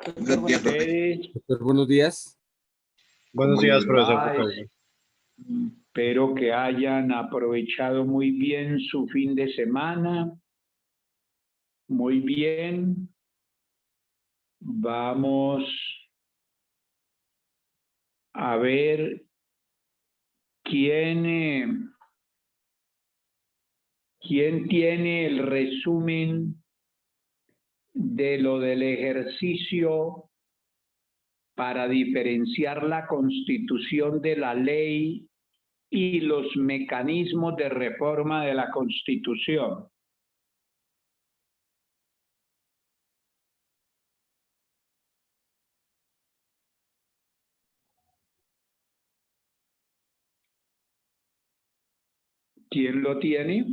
Buenos días, profe. Ustedes, Doctor, buenos días. Buenos ¿cómo días, les profesor. va? Espero que hayan aprovechado muy bien su fin de semana. Muy bien. Vamos a ver quién tiene el resumen de lo del ejercicio para diferenciar la Constitución de la ley y los mecanismos de reforma de la Constitución. ¿Quién lo tiene?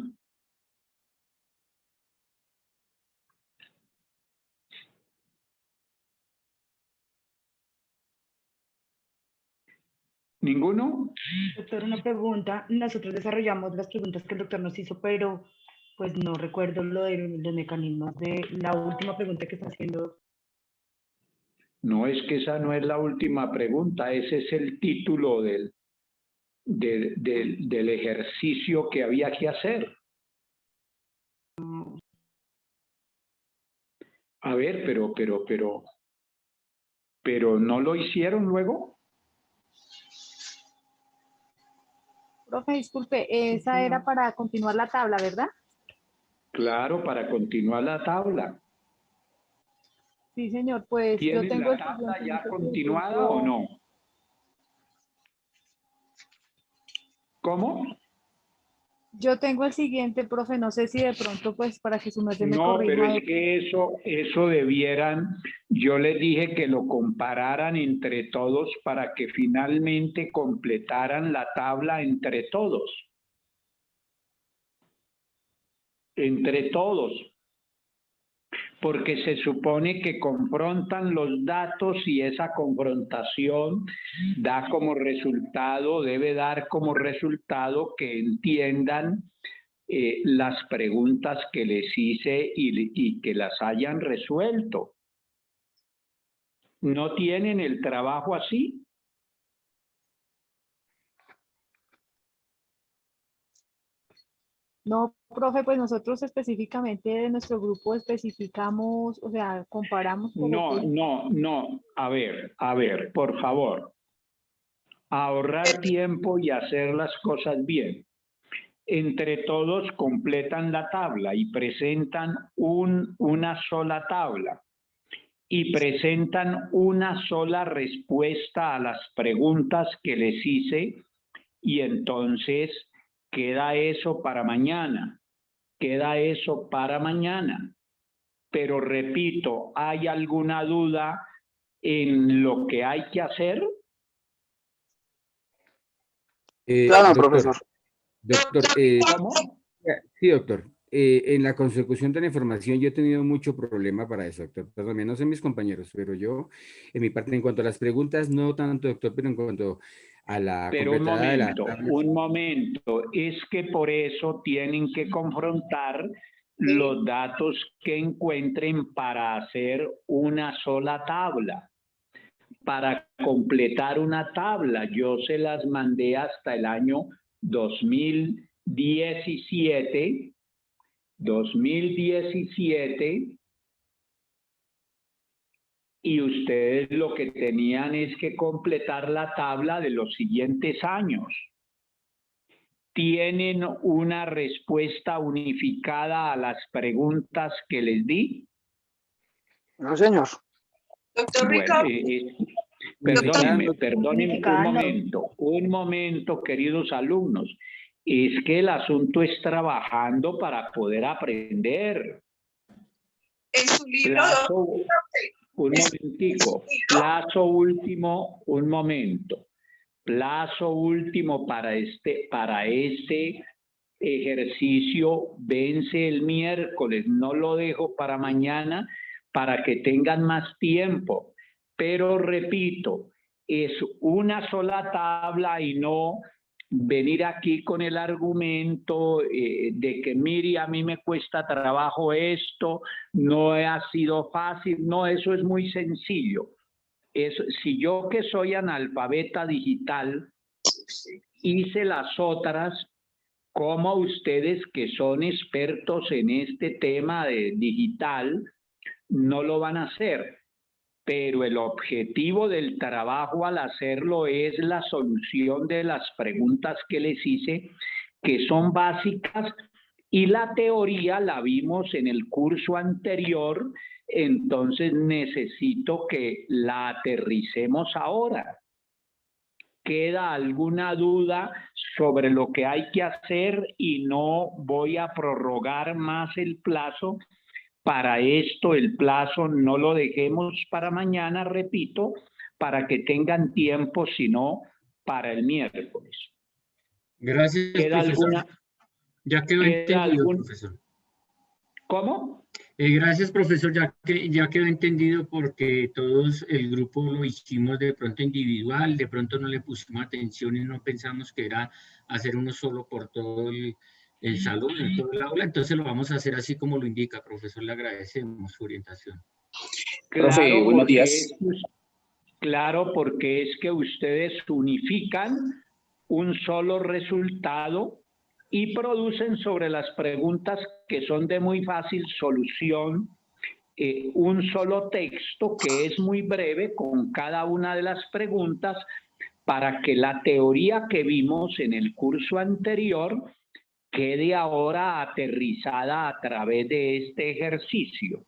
¿Ninguno? Doctor, una pregunta. Nosotros desarrollamos las preguntas que el doctor nos hizo, pero pues no recuerdo lo de los mecanismos de la última pregunta que está haciendo. No, es que esa no es la última pregunta, ese es el título del ejercicio que había que hacer. A ver, pero ¿no lo hicieron luego? Profe, disculpe, esa era para continuar la tabla, ¿verdad? Claro, para continuar la tabla. Sí, señor, pues yo ¿Tienen tengo la el tabla siguiente, ya no sé si de continuada pronto- o no? ¿Cómo? Yo tengo el siguiente, profe, no sé si de pronto, pues, para que su merced me No, pero corrija. es que eso debieran, yo les dije que lo compararan entre todos para que finalmente completaran la tabla entre todos. Entre todos. Porque se supone que confrontan los datos y esa confrontación da como resultado, debe dar como resultado que entiendan las preguntas que les hice y que las hayan resuelto. ¿No tienen el trabajo así? No, profe, pues nosotros específicamente de nuestro grupo especificamos, o sea, comparamos por No. A ver, por favor. Ahorrar tiempo y hacer las cosas bien. Entre todos completan la tabla y presentan una sola tabla y presentan una sola respuesta a las preguntas que les hice y entonces queda eso para mañana, Pero repito, ¿hay alguna duda en lo que hay que hacer? Claro, Doctor, profesor. doctor, ¿Cómo? sí, doctor. En la consecución de la información yo he tenido mucho problema para eso, doctor. Perdón, no sé mis compañeros, pero yo, en mi parte, en cuanto a las preguntas, no tanto, doctor, pero en cuanto a la Pero completada de la tabla. un momento, es que por eso tienen que confrontar los datos que encuentren para hacer una sola tabla, para completar una tabla. Yo se las mandé hasta el año 2017 y ustedes lo que tenían es que completar la tabla de los siguientes años. ¿Tienen una respuesta unificada a las preguntas que les di? No, señor. Doctor Bueno, Ricardo. perdónenme un momento, queridos alumnos. Es que el asunto es trabajando para poder aprender. En su libro, Un momentico, plazo último, un momento. Plazo último para este ejercicio vence el miércoles, no lo dejo para mañana para que tengan más tiempo. Pero repito, es una sola tabla y no venir aquí con el argumento de que, mire, a mí me cuesta trabajo esto, no ha sido fácil. No, eso es muy sencillo. Si yo, que soy analfabeta digital, hice las otras, ¿cómo ustedes, que son expertos en este tema de digital, no lo van a hacer? Pero el objetivo del trabajo al hacerlo es la solución de las preguntas que les hice, que son básicas, y la teoría la vimos en el curso anterior. Entonces necesito que la aterricemos ahora. ¿Queda alguna duda sobre lo que hay que hacer? Y no voy a prorrogar más el plazo. Para esto, el plazo no lo dejemos para mañana, repito, para que tengan tiempo, sino para el miércoles. Gracias, ¿Queda profesor. alguna? Ya quedó entendido, profesor. ¿Cómo? Gracias, profesor, ya quedó entendido, porque todos el grupo lo hicimos de pronto individual, de pronto no le pusimos atención y no pensamos que era hacer uno solo por todo el salón, en todo el aula. Entonces lo vamos a hacer así como lo indica, profesor. Le agradecemos su orientación. Profe, buenos días. Claro, porque es que ustedes unifican un solo resultado y producen sobre las preguntas, que son de muy fácil solución, un solo texto que es muy breve con cada una de las preguntas, para que la teoría que vimos en el curso anterior quede ahora aterrizada a través de este ejercicio.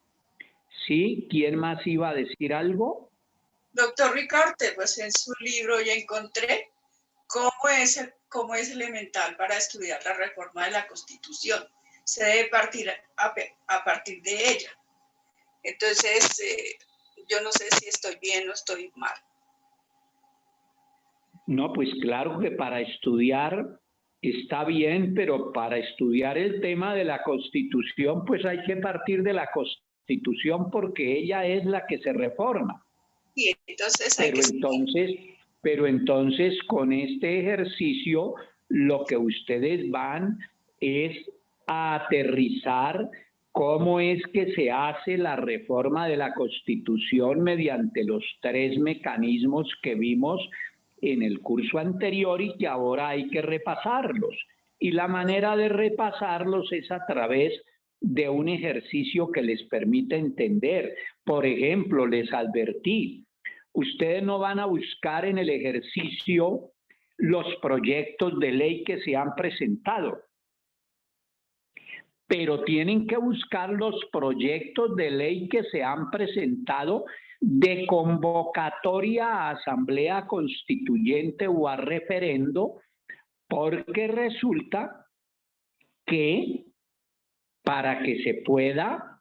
¿Sí? ¿Quién más iba a decir algo? Doctor Ricardo, pues en su libro ya encontré cómo es elemental para estudiar la reforma de la Constitución. Se debe partir a partir de ella. Entonces, yo no sé si estoy bien o estoy mal. No, pues claro que para estudiar está bien, pero para estudiar el tema de la Constitución, pues hay que partir de la Constitución, porque ella es la que se reforma. Y entonces Pero entonces con este ejercicio lo que ustedes van es a aterrizar cómo es que se hace la reforma de la Constitución mediante los 3 mecanismos que vimos en el curso anterior y que ahora hay que repasarlos. Y la manera de repasarlos es a través de un ejercicio que les permita entender. Por ejemplo, les advertí, ustedes no van a buscar en el ejercicio los proyectos de ley que se han presentado, pero tienen que buscar los proyectos de ley que se han presentado de convocatoria a asamblea constituyente o a referendo, porque resulta que para que se pueda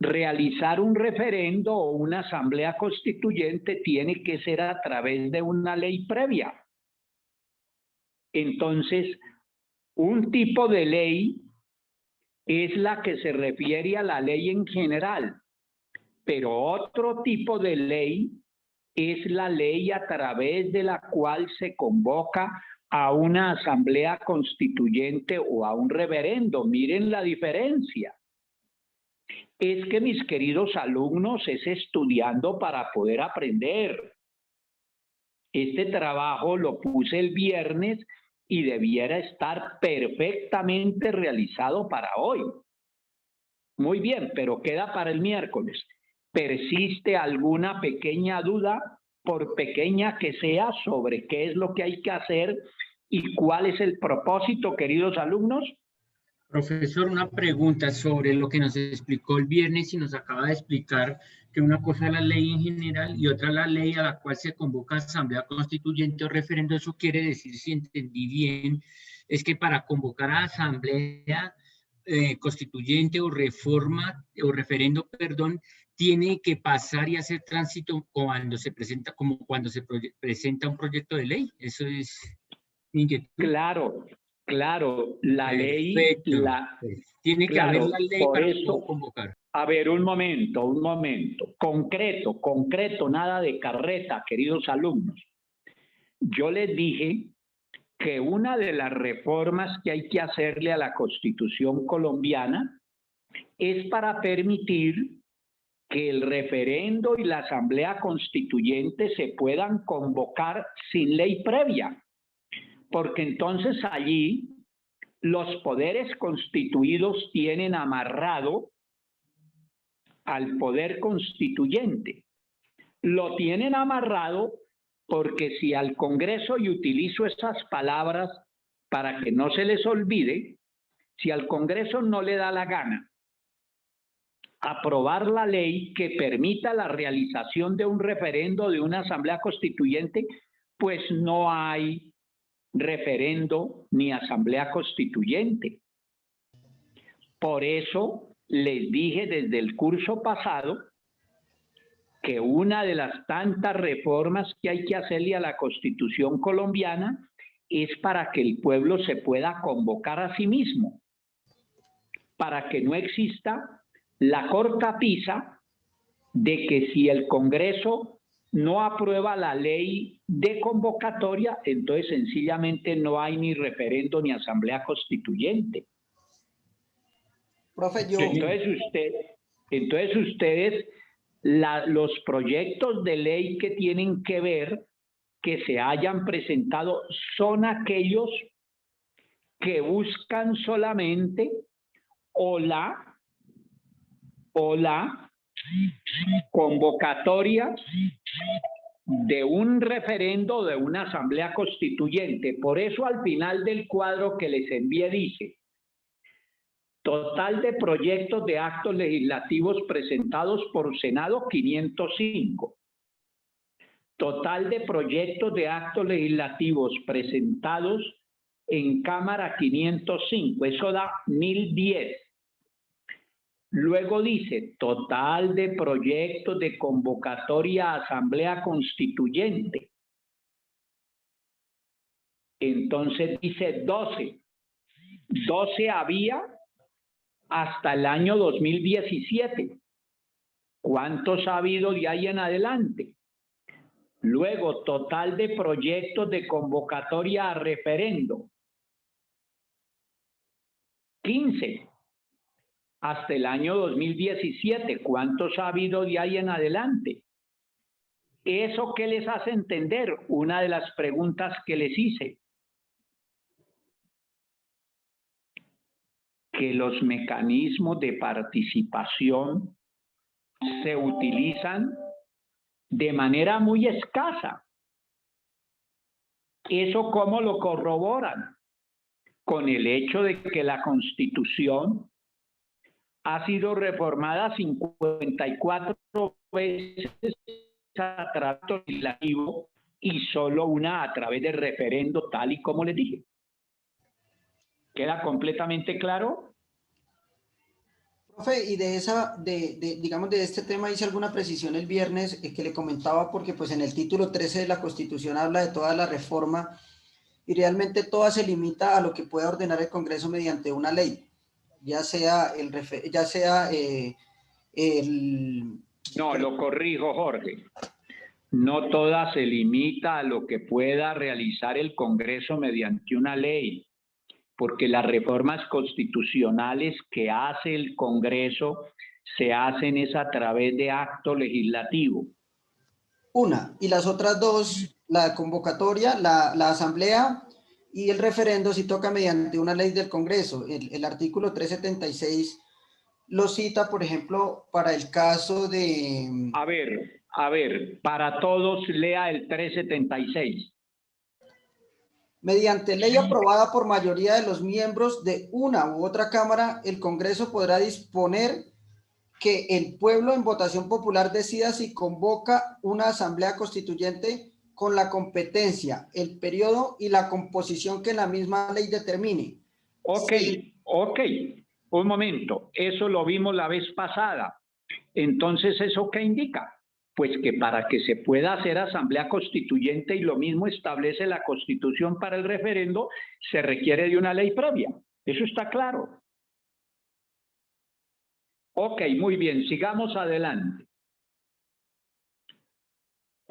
realizar un referendo o una asamblea constituyente tiene que ser a través de una ley previa. Entonces, un tipo de ley es la que se refiere a la ley en general, pero otro tipo de ley es la ley a través de la cual se convoca a una asamblea constituyente o a un referendo. Miren la diferencia. Es que, mis queridos alumnos, es estudiando para poder aprender. Este trabajo lo puse el viernes y debiera estar perfectamente realizado para hoy. Muy bien, pero queda para el miércoles. ¿Persiste alguna pequeña duda, por pequeña que sea, sobre qué es lo que hay que hacer y cuál es el propósito, queridos alumnos? Profesor, una pregunta sobre lo que nos explicó el viernes y nos acaba de explicar que una cosa es la ley en general y otra la ley a la cual se convoca asamblea constituyente o referendo. Eso quiere decir, si entendí bien, es que para convocar a asamblea constituyente o reforma o referendo, perdón, tiene que pasar y hacer tránsito cuando se presenta, como cuando se presenta un proyecto de ley. Eso es inquietud. Claro, la Perfecto. ley, tiene que haber la ley por para eso, convocar. A ver, un momento. Concreto, nada de carreta, queridos alumnos. yo les dije que una de las reformas que hay que hacerle a la Constitución colombiana es para permitir que el referendo y la asamblea constituyente se puedan convocar sin ley previa, porque entonces allí los poderes constituidos tienen amarrado al poder constituyente. Lo tienen amarrado porque si al Congreso, y utilizo esas palabras para que no se les olvide, si al Congreso no le da la gana aprobar la ley que permita la realización de un referendo de una asamblea constituyente, pues no hay referendo ni asamblea constituyente. Por eso les dije desde el curso pasado que una de las tantas reformas que hay que hacerle a la Constitución colombiana es para que el pueblo se pueda convocar a sí mismo, para que no exista la cortapisa de que si el Congreso no aprueba la ley de convocatoria, entonces sencillamente no hay ni referendo ni asamblea constituyente. Profe, yo... Entonces ustedes, los proyectos de ley que tienen que ver, que se hayan presentado, son aquellos que buscan solamente o la convocatoria de un referendo de una asamblea constituyente. Por eso al final del cuadro que les envié dice: total de proyectos de actos legislativos presentados por Senado 505. Total de proyectos de actos legislativos presentados en Cámara 505. Eso da 1010. Luego dice, total de proyectos de convocatoria a asamblea constituyente. Entonces dice 12. 12 había hasta el año 2017. ¿Cuántos ha habido de ahí en adelante? Luego, total de proyectos de convocatoria a referendo. 15. Hasta el año 2017. ¿Cuántos ha habido de ahí en adelante? ¿Eso qué les hace entender? Una de las preguntas que les hice. Que los mecanismos de participación se utilizan de manera muy escasa. ¿Eso cómo lo corroboran? Con el hecho de que la Constitución ha sido reformada 54 veces a través del legislativo y solo una a través de referendo, tal y como les dije. ¿Queda completamente claro? Profe, y digamos, de este tema hice alguna precisión el viernes que le comentaba, porque pues en el título 13 de la Constitución habla de toda la reforma y realmente toda se limita a lo que pueda ordenar el Congreso mediante una ley, ya sea No, lo corrijo, Jorge. No toda se limita a lo que pueda realizar el Congreso mediante una ley, porque las reformas constitucionales que hace el Congreso se hacen es a través de acto legislativo. Una, y las otras dos, la convocatoria, la asamblea y el referendo, si toca mediante una ley del Congreso. El artículo 376 lo cita, por ejemplo, para el caso de... A ver, para todos lea el 376. Mediante ley aprobada por mayoría de los miembros de una u otra Cámara, el Congreso podrá disponer que el pueblo en votación popular decida si convoca una asamblea constituyente con la competencia, el periodo y la composición que la misma ley determine. Ok, un momento, eso lo vimos la vez pasada. Entonces, ¿eso qué indica? Pues que para que se pueda hacer asamblea constituyente, y lo mismo establece la Constitución para el referendo, se requiere de una ley previa. Eso está claro. Ok, muy bien, sigamos adelante.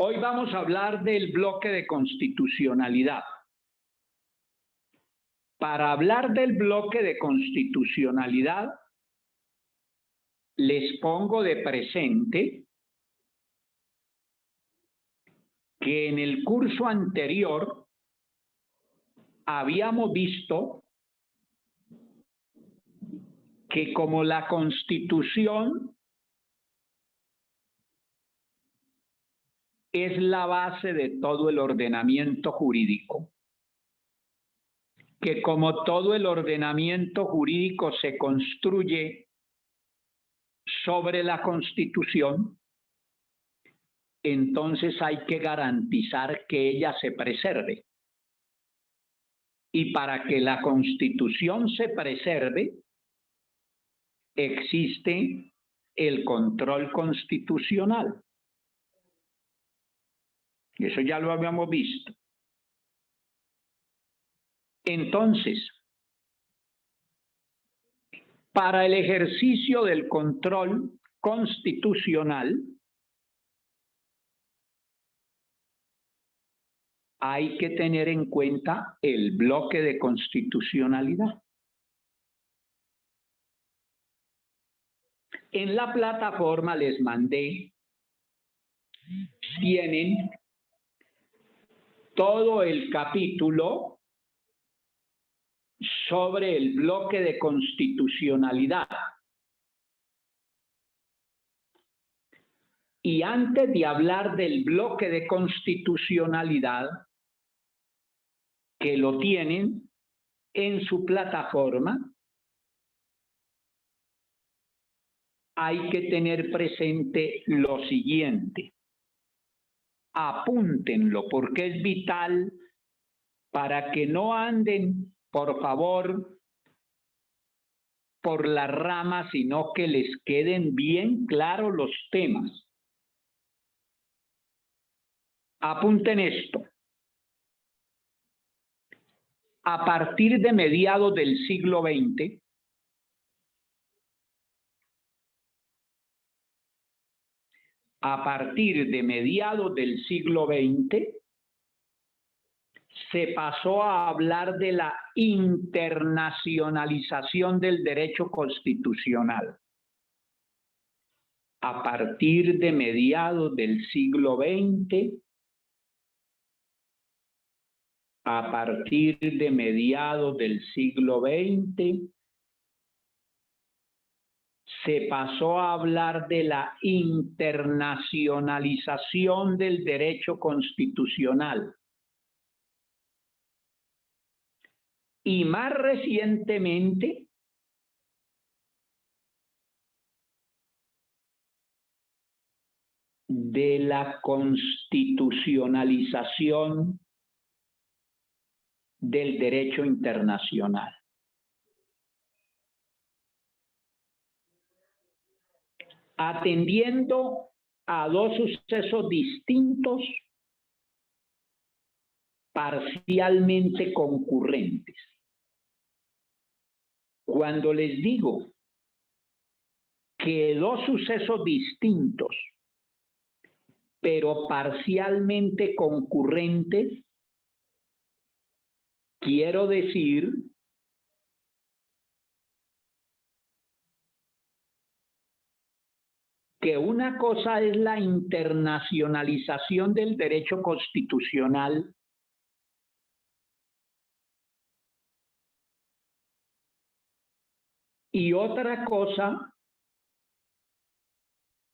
Hoy vamos a hablar del bloque de constitucionalidad. Para hablar del bloque de constitucionalidad, les pongo de presente que en el curso anterior habíamos visto que como la Constitución es la base de todo el ordenamiento jurídico, que como todo el ordenamiento jurídico se construye sobre la Constitución, entonces hay que garantizar que ella se preserve. Y para que la Constitución se preserve, existe el control constitucional. Eso ya lo habíamos visto. Entonces, para el ejercicio del control constitucional, hay que tener en cuenta el bloque de constitucionalidad. En la plataforma les mandé, tienen todo el capítulo sobre el bloque de constitucionalidad. Y antes de hablar del bloque de constitucionalidad, que lo tienen en su plataforma, hay que tener presente lo siguiente. Apúntenlo porque es vital para que no anden, por favor, por la rama, sino que les queden bien claros los temas. Apunten esto. A partir de mediados del siglo XX, se pasó a hablar de la internacionalización del derecho constitucional. A partir de mediados del siglo XX, se pasó a hablar de la internacionalización del derecho constitucional. Y más recientemente, de la constitucionalización del derecho internacional. Atendiendo a dos sucesos distintos, parcialmente concurrentes. Cuando les digo que dos sucesos distintos, pero parcialmente concurrentes, quiero decir que una cosa es la internacionalización del derecho constitucional y otra cosa,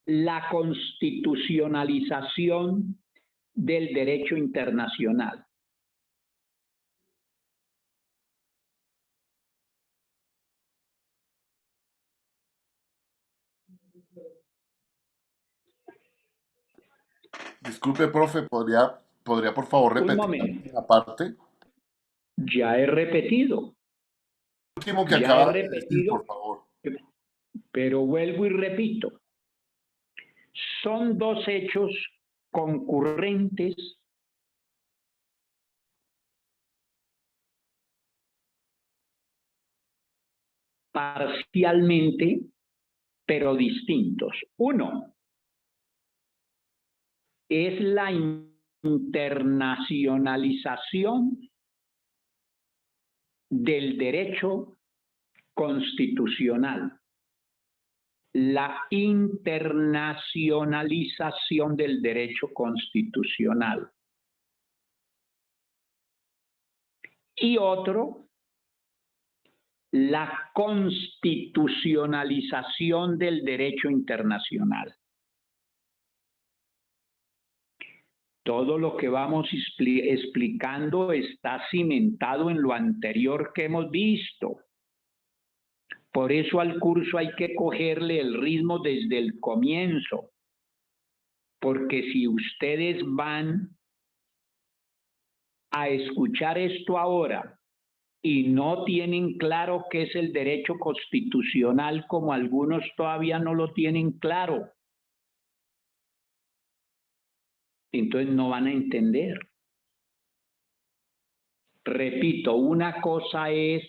la constitucionalización del derecho internacional. Disculpe, profe, ¿podría por favor Un repetir momento. la parte? Ya he repetido. Último que Ya acaba he de decir, repetido. por favor. Pero vuelvo y repito. Son dos hechos concurrentes parcialmente, pero distintos. Uno, es la internacionalización del derecho constitucional. La internacionalización del derecho constitucional. Y otro, la constitucionalización del derecho internacional. Todo lo que vamos explicando está cimentado en lo anterior que hemos visto. Por eso al curso hay que cogerle el ritmo desde el comienzo. Porque si ustedes van a escuchar esto ahora y no tienen claro qué es el derecho constitucional, como algunos todavía no lo tienen claro, entonces no van a entender. Repito, una cosa es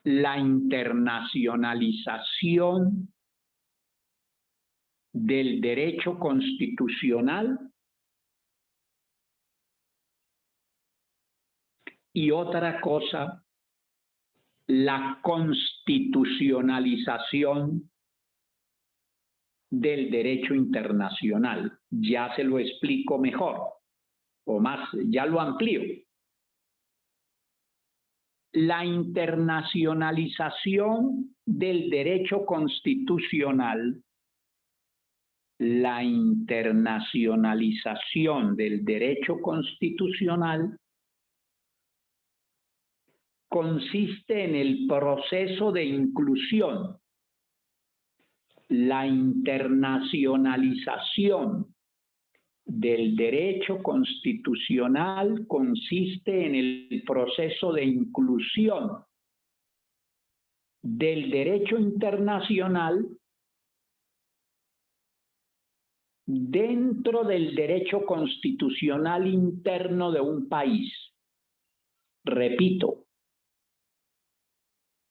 la internacionalización del derecho constitucional y otra cosa, la constitucionalización del derecho internacional. Ya se lo explico mejor, o más, ya lo amplío. La internacionalización del derecho constitucional, la internacionalización del derecho constitucional consiste en el proceso de inclusión. La internacionalización del derecho constitucional consiste en el proceso de inclusión del derecho internacional dentro del derecho constitucional interno de un país. Repito,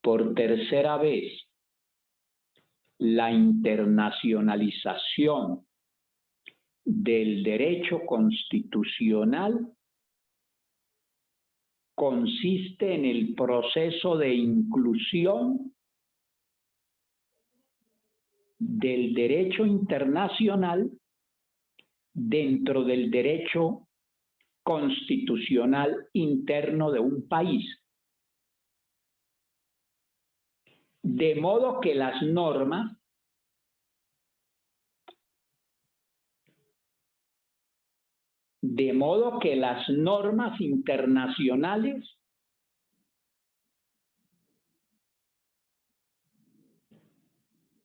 por tercera vez, la internacionalización del derecho constitucional consiste en el proceso de inclusión del derecho internacional dentro del derecho constitucional interno de un país. De modo que las normas internacionales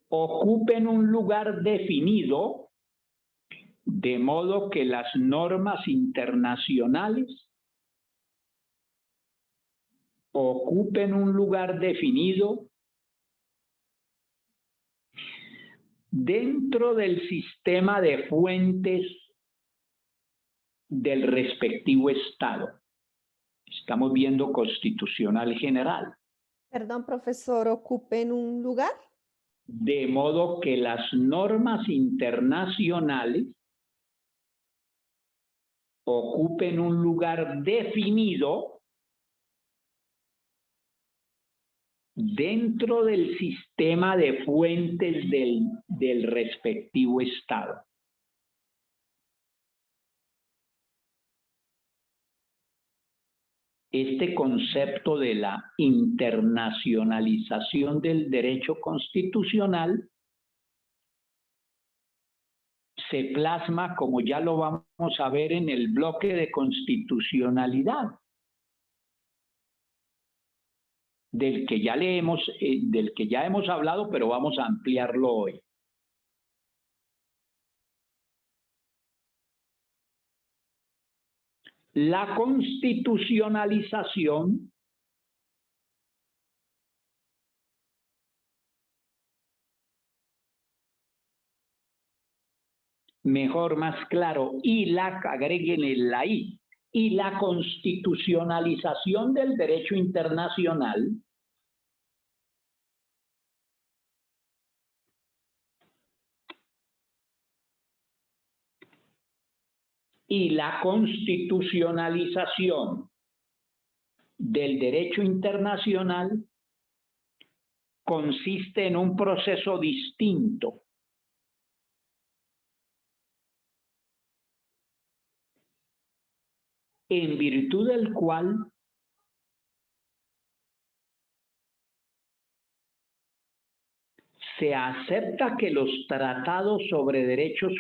ocupen un lugar definido, de modo que las normas internacionales ocupen un lugar definido dentro del sistema de fuentes del respectivo Estado. Estamos viendo constitucional general. Perdón, profesor, ¿ocupen un lugar? De modo que las normas internacionales ocupen un lugar definido dentro del sistema de fuentes del respectivo Estado. Este concepto de la internacionalización del derecho constitucional se plasma, como ya lo vamos a ver, en el bloque de constitucionalidad, del que ya hemos hablado, pero vamos a ampliarlo hoy. La constitucionalización mejor, más claro, agréguenle la I, y la constitucionalización del derecho internacional y la constitucionalización del derecho internacional consiste en un proceso distinto en virtud del cual se acepta que los tratados sobre derechos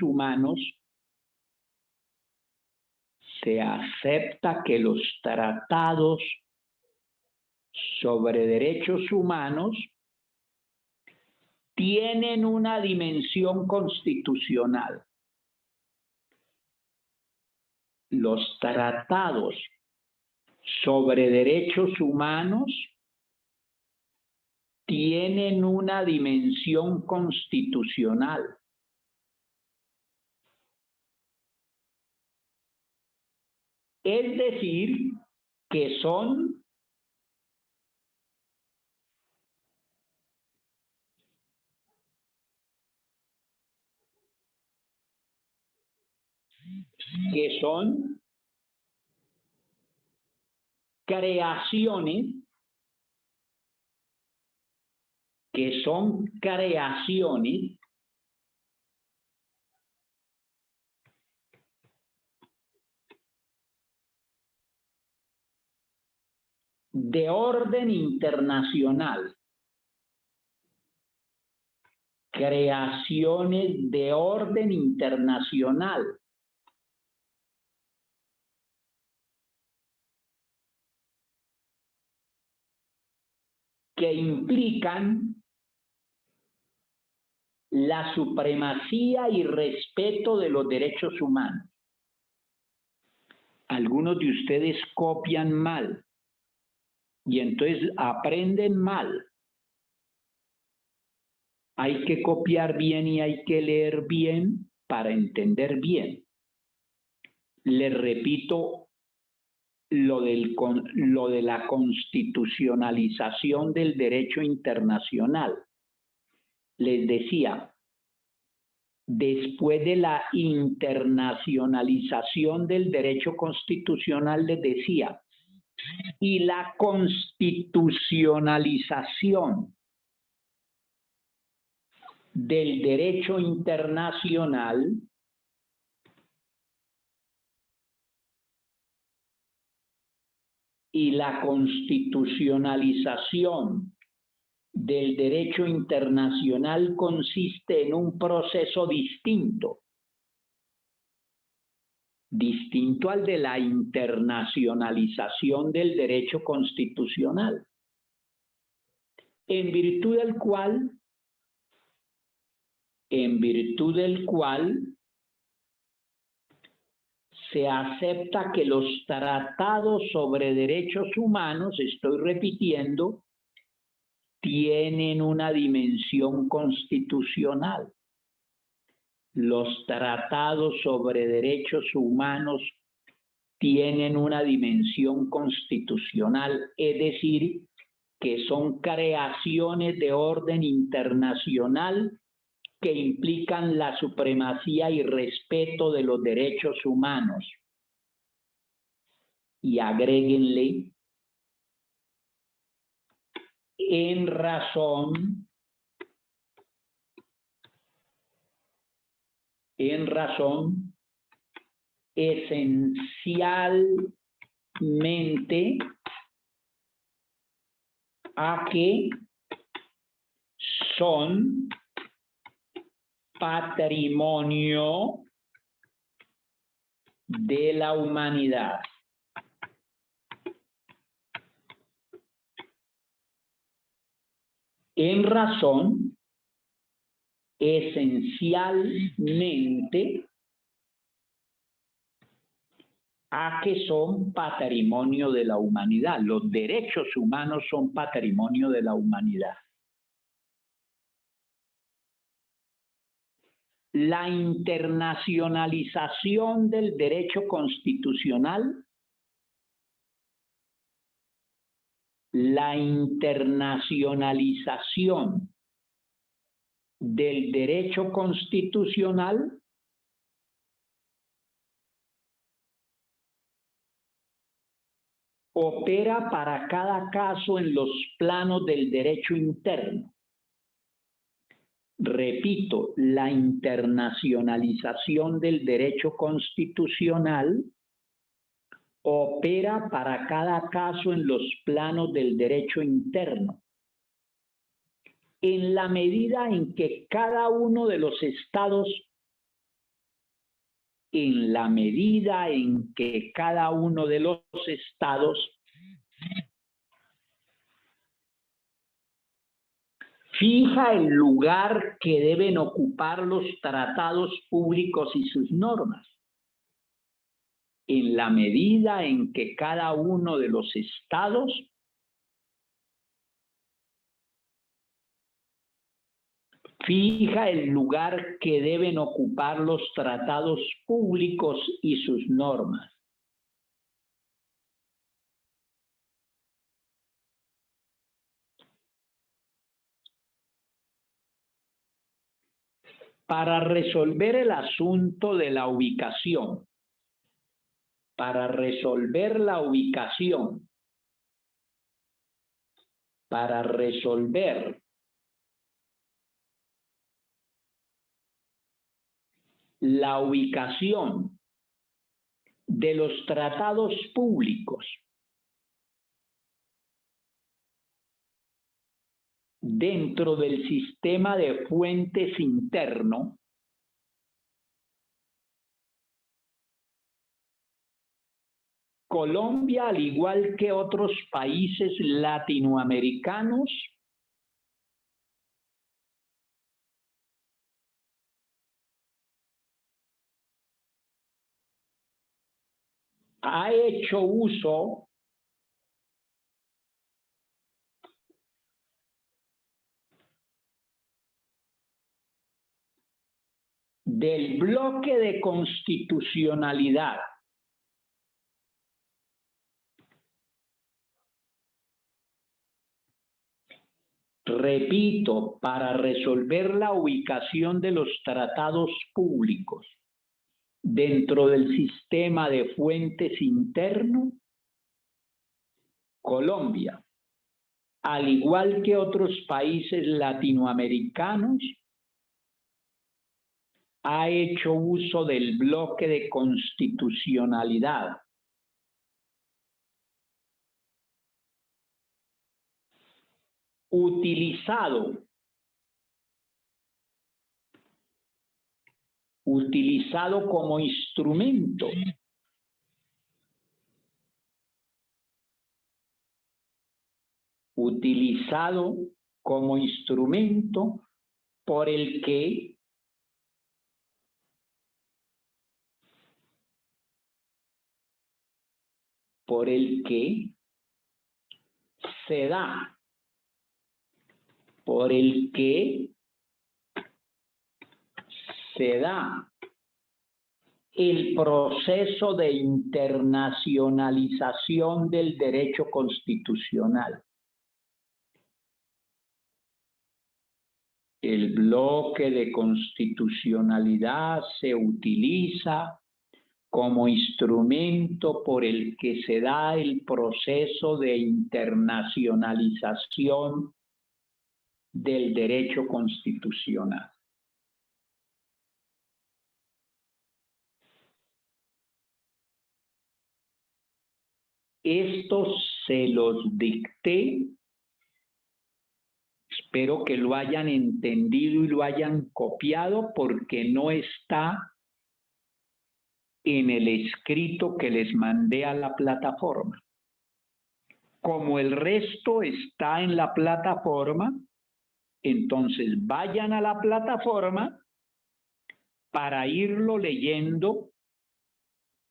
humanos tienen una dimensión constitucional. Los tratados sobre derechos humanos tienen una dimensión constitucional. Es decir, que son creaciones de orden internacional. Creaciones de orden internacional. Que implican la supremacía y respeto de los derechos humanos. Algunos de ustedes copian mal y entonces aprenden mal. Hay que copiar bien y hay que leer bien para entender bien. Les repito lo de la constitucionalización del derecho internacional. Les decía, después de la internacionalización del derecho constitucional, les decía, y la constitucionalización del derecho internacional y la constitucionalización del derecho internacional consiste en un proceso distinto al de la internacionalización del derecho constitucional, en virtud del cual se acepta que los tratados sobre derechos humanos, estoy repitiendo, tienen una dimensión constitucional. Los tratados sobre derechos humanos tienen una dimensión constitucional, es decir, que son creaciones de orden internacional que implican la supremacía y respeto de los derechos humanos. Y agréguenle, en razón esencialmente a que son patrimonio de la humanidad. En razón, esencialmente, a que son patrimonio de la humanidad. Los derechos humanos son patrimonio de la humanidad. La internacionalización del derecho constitucional, la internacionalización del derecho constitucional opera para cada caso en los planos del derecho interno. Repito, la internacionalización del derecho constitucional opera para cada caso en los planos del derecho interno, en la medida en que cada uno de los estados, fija el lugar que deben ocupar los tratados públicos y sus normas. En la medida en que cada uno de los estados fija el lugar que deben ocupar los tratados públicos y sus normas. Para resolver el asunto de la ubicación, para resolver la ubicación de los tratados públicos dentro del sistema de fuentes interno, Colombia, al igual que otros países latinoamericanos, ha hecho uso del bloque de constitucionalidad repito, para resolver la ubicación de los tratados públicos dentro del sistema de fuentes interno, Colombia, al igual que otros países latinoamericanos, ha hecho uso del bloque de constitucionalidad utilizado como instrumento por el que se da, el proceso de internacionalización del derecho constitucional. El bloque de constitucionalidad se utiliza como instrumento por el que se da el proceso de internacionalización del derecho constitucional. Esto se los dicté. Espero que lo hayan entendido y lo hayan copiado porque no está en el escrito que les mandé a la plataforma. Como el resto está en la plataforma, entonces vayan a la plataforma para irlo leyendo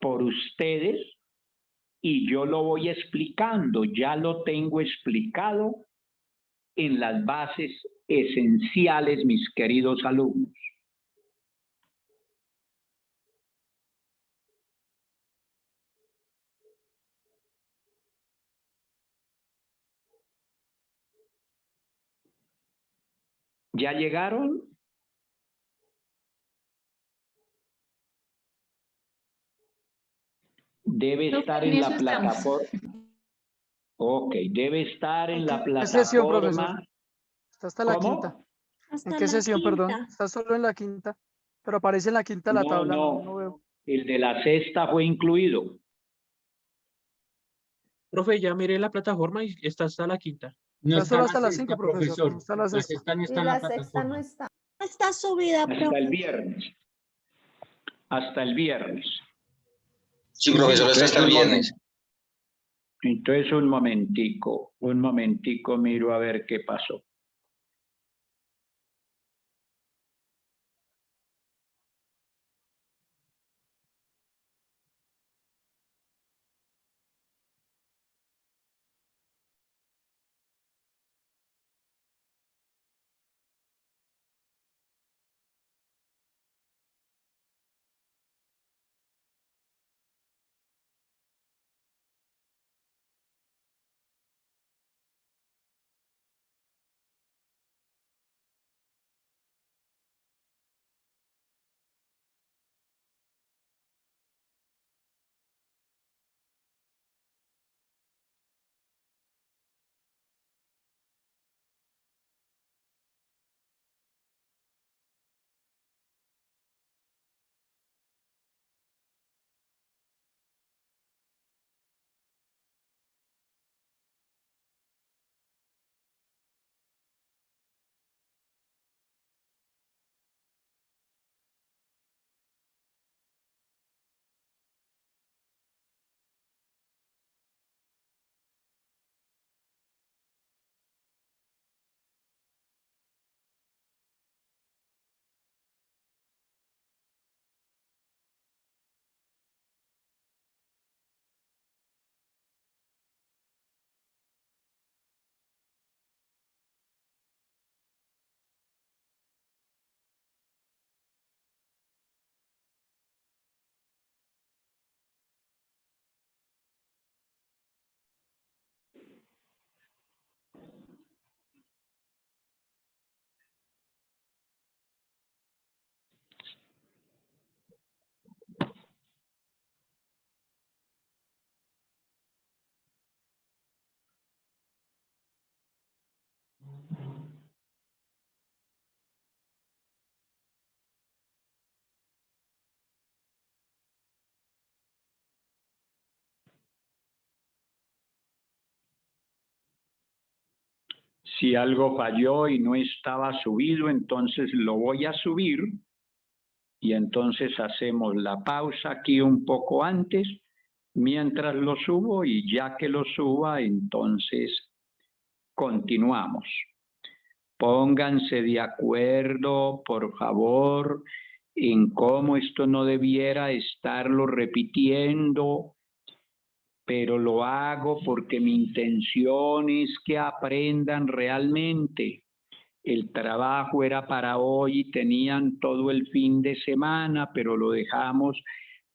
por ustedes y yo lo voy explicando. Ya lo tengo explicado en las bases esenciales, mis queridos alumnos. ¿Ya llegaron? Debe estar en la plataforma. Ok, debe estar en la ¿Qué sesión, profesor? plataforma. Está hasta la ¿Cómo? quinta. Hasta ¿En qué la sesión, perdón? quinta. Está solo en la quinta. Pero aparece en la quinta la No, tabla, no no. veo. El de la sexta fue incluido. Profe, ya miré la plataforma y está hasta la quinta. No Está está solo la hasta la sexta, 5, profesor. No profesor. está la La sexta. sexta no Y está en la la sexta no plataforma. está. Está subida, Hasta el profe. viernes. Hasta el viernes. Sí, profesor, está hasta el viernes. Entonces un momentico, miro a ver qué pasó. Si algo falló y no estaba subido, entonces lo voy a subir y entonces hacemos la pausa aquí un poco antes mientras lo subo y ya que lo suba, entonces continuamos. Pónganse de acuerdo, por favor, en cómo esto no debiera estarlo repitiendo, pero lo hago porque mi intención es que aprendan realmente. El trabajo era para hoy y tenían todo el fin de semana, pero lo dejamos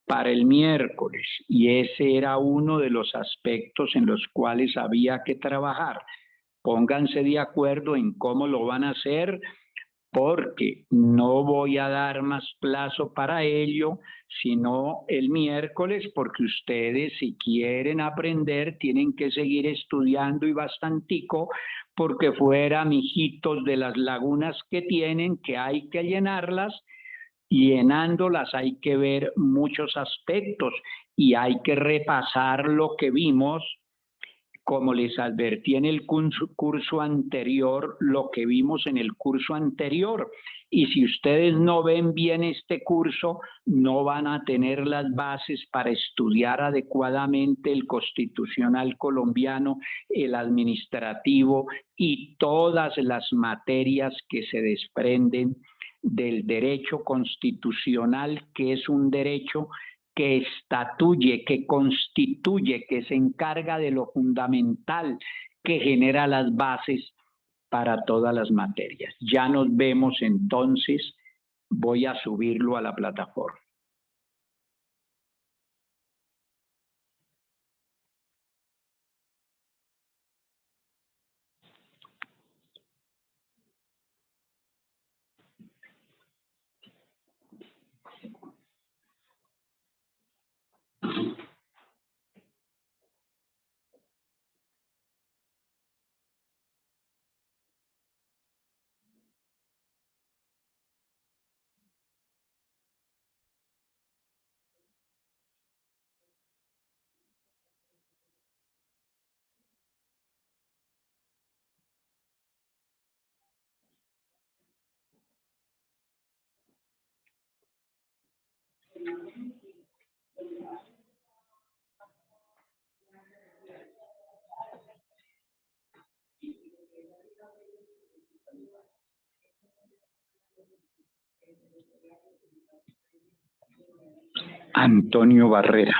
para el miércoles y ese era uno de los aspectos en los cuales había que trabajar. Pónganse de acuerdo en cómo lo van a hacer porque no voy a dar más plazo para ello, sino el miércoles, porque ustedes si quieren aprender tienen que seguir estudiando y bastantico, porque fuera mijitos de las lagunas que tienen, que hay que llenarlas, y llenándolas hay que ver muchos aspectos y hay que repasar lo que vimos. Como les advertí en el curso anterior, lo que vimos en el curso anterior. Y si ustedes no ven bien este curso, no van a tener las bases para estudiar adecuadamente el constitucional colombiano, el administrativo y todas las materias que se desprenden del derecho constitucional, que es un derecho que estatuye, que constituye, que se encarga de lo fundamental, que genera las bases para todas las materias. Ya nos vemos entonces, voy a subirlo a la plataforma. Antonio Barrera.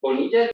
Bonilla.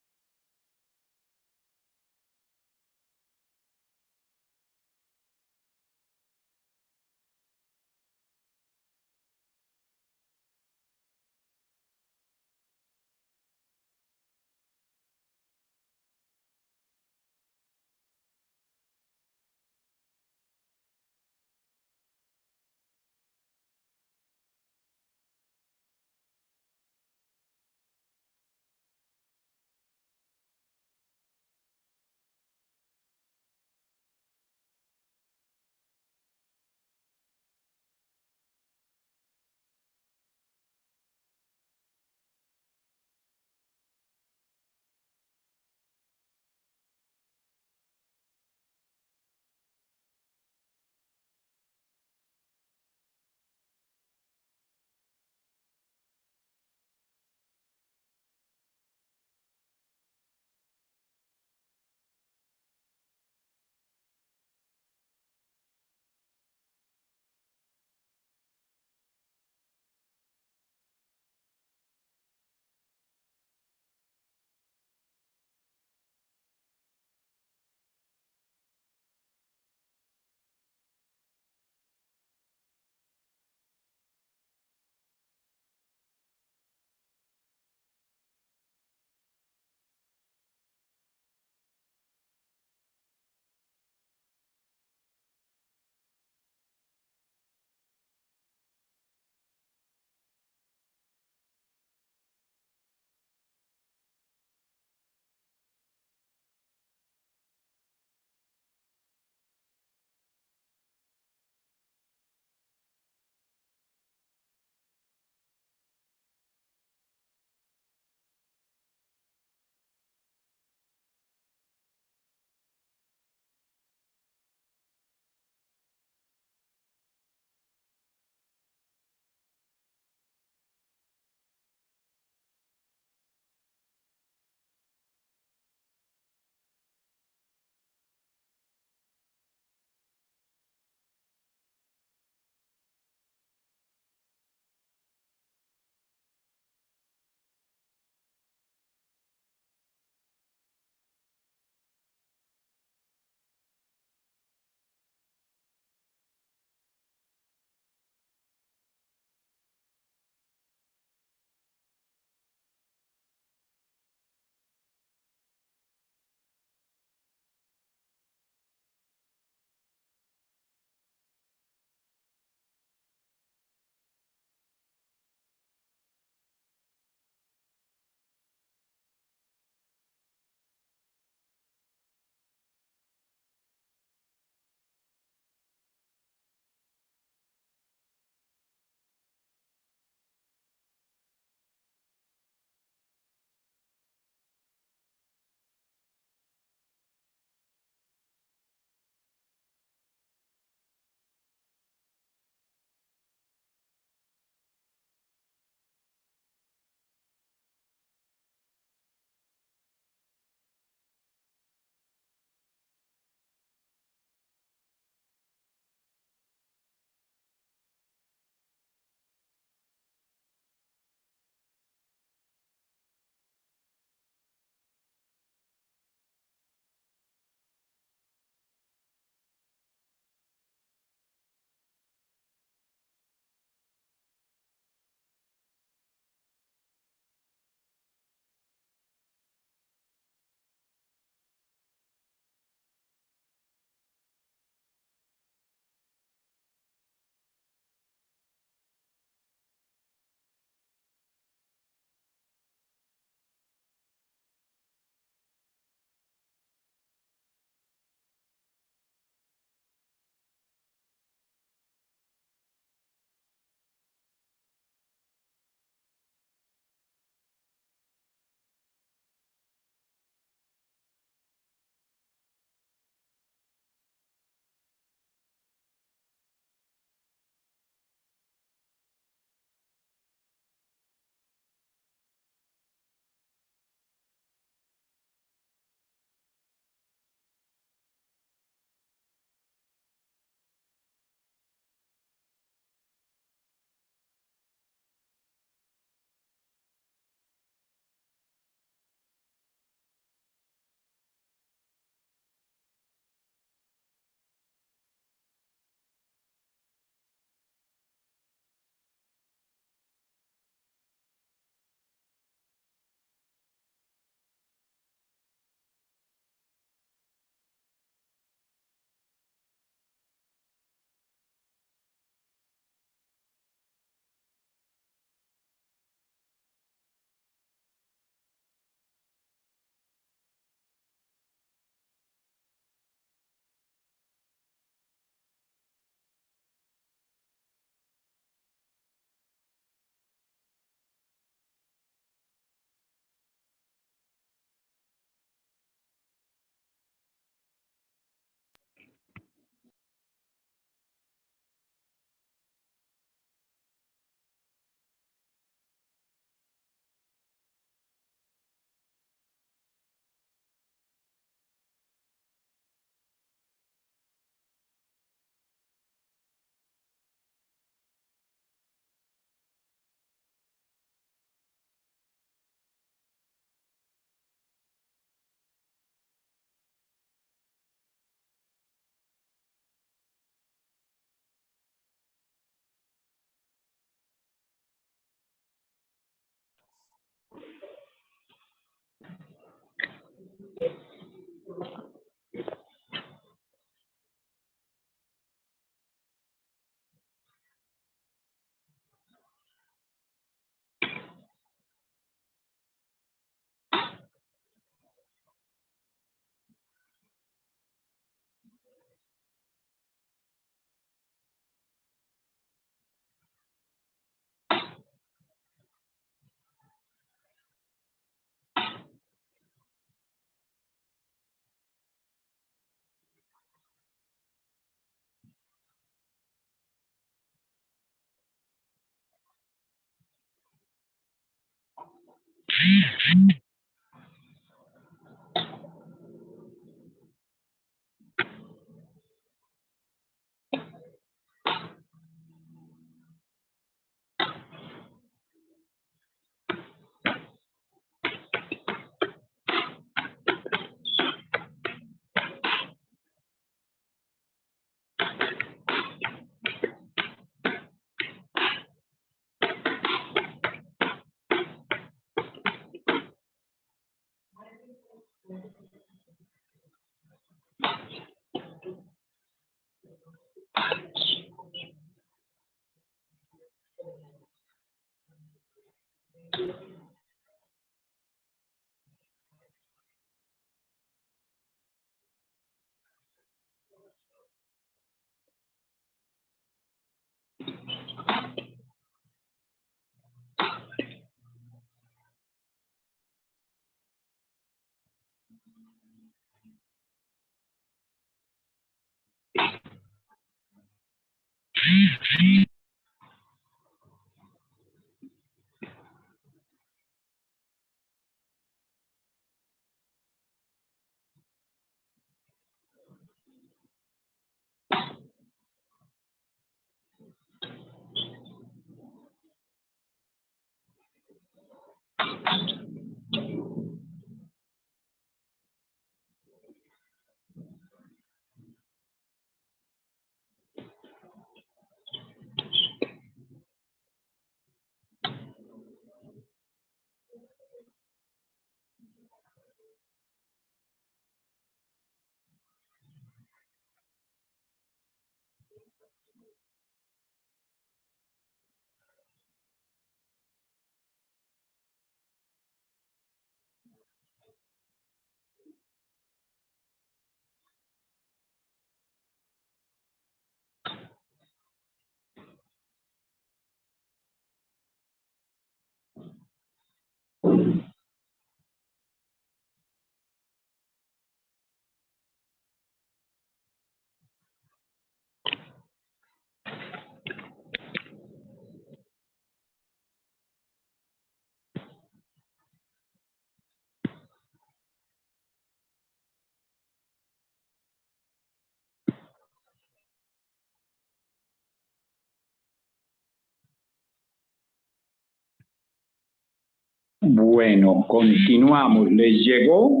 Bueno, continuamos. ¿Les llegó?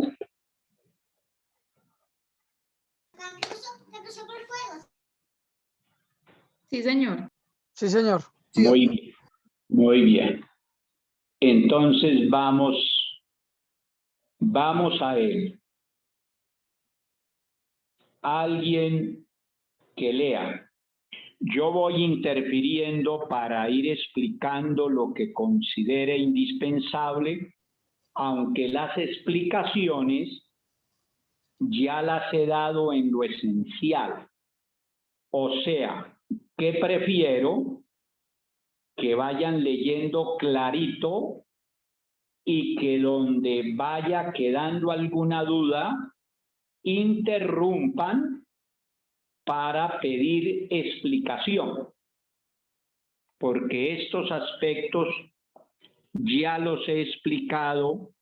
Sí, señor. Sí, señor. Muy bien. Muy bien. Entonces vamos a él. Alguien que lea. Yo voy interfiriendo para ir explicando lo que considere indispensable, aunque las explicaciones ya las he dado en lo esencial. O sea, que prefiero que vayan leyendo clarito y que donde vaya quedando alguna duda, interrumpan para pedir explicación, porque estos aspectos ya los he explicado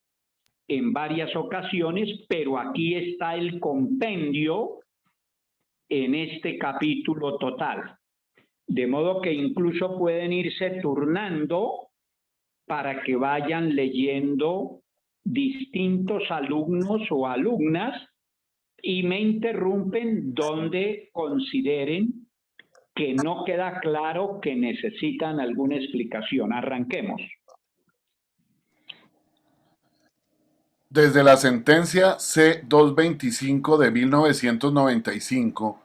en varias ocasiones, pero aquí está el compendio en este capítulo total. De modo que incluso pueden irse turnando para que vayan leyendo distintos alumnos o alumnas y me interrumpen donde consideren que no queda claro, que necesitan alguna explicación. Arranquemos. Desde la sentencia C-225 de 1995,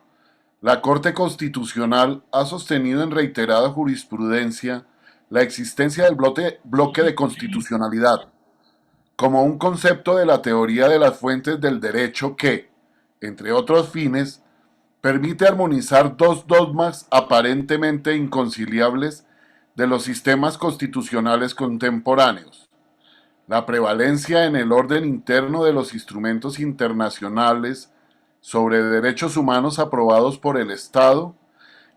la Corte Constitucional ha sostenido en reiterada jurisprudencia la existencia del bloque de constitucionalidad como un concepto de la teoría de las fuentes del derecho que, entre otros fines, permite armonizar dos dogmas aparentemente inconciliables de los sistemas constitucionales contemporáneos: la prevalencia en el orden interno de los instrumentos internacionales sobre derechos humanos aprobados por el Estado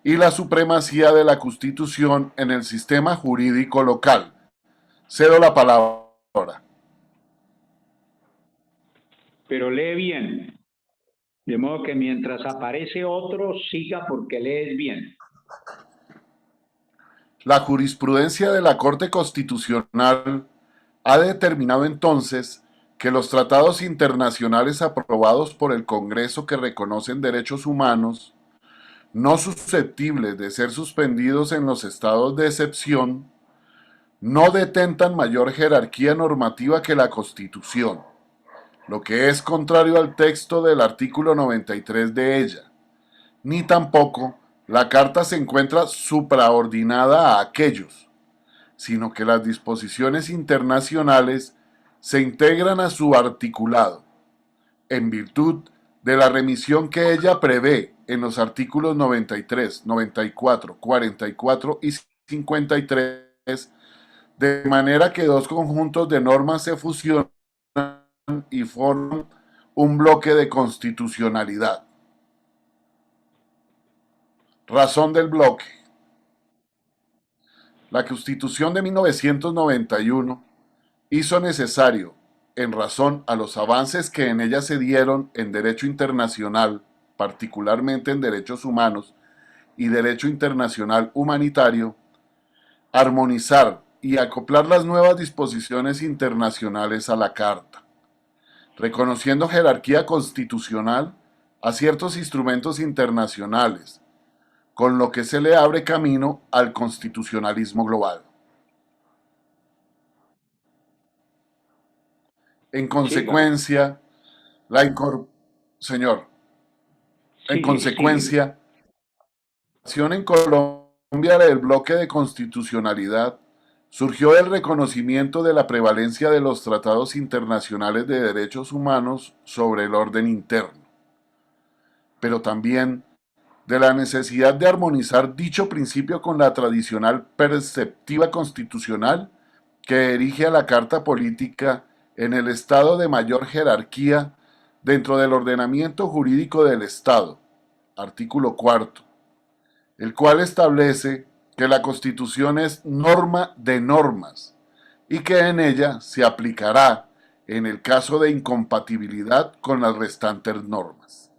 y la supremacía de la Constitución en el sistema jurídico local. Cedo la palabra. pero lee bien. De modo que mientras aparece otro, siga porque lees bien. La jurisprudencia de la Corte Constitucional ha determinado entonces que los tratados internacionales aprobados por el Congreso que reconocen derechos humanos, no susceptibles de ser suspendidos en los estados de excepción, no detentan mayor jerarquía normativa que la Constitución, lo que es contrario al texto del artículo 93 de ella, ni tampoco la Carta se encuentra supraordinada a aquellos, sino que las disposiciones internacionales se integran a su articulado, en virtud de la remisión que ella prevé en los artículos 93, 94, 44 y 53, de manera que dos conjuntos de normas se fusionan y forman un bloque de constitucionalidad. Razón del bloque. La Constitución de 1991 hizo necesario, en razón a los avances que en ella se dieron en derecho internacional, particularmente en derechos humanos y derecho internacional humanitario, armonizar y acoplar las nuevas disposiciones internacionales a la Carta, reconociendo jerarquía constitucional a ciertos instrumentos internacionales, con lo que se le abre camino al constitucionalismo global. En consecuencia, la en Colombia del bloque de constitucionalidad surgió del reconocimiento de la prevalencia de los tratados internacionales de derechos humanos sobre el orden interno, pero también de la necesidad de armonizar dicho principio con la tradicional perspectiva constitucional que erige a la Carta Política en el estado de mayor jerarquía dentro del ordenamiento jurídico del Estado, artículo 4, el cual establece que la Constitución es norma de normas y que en ella se aplicará en el caso de incompatibilidad con las restantes normas.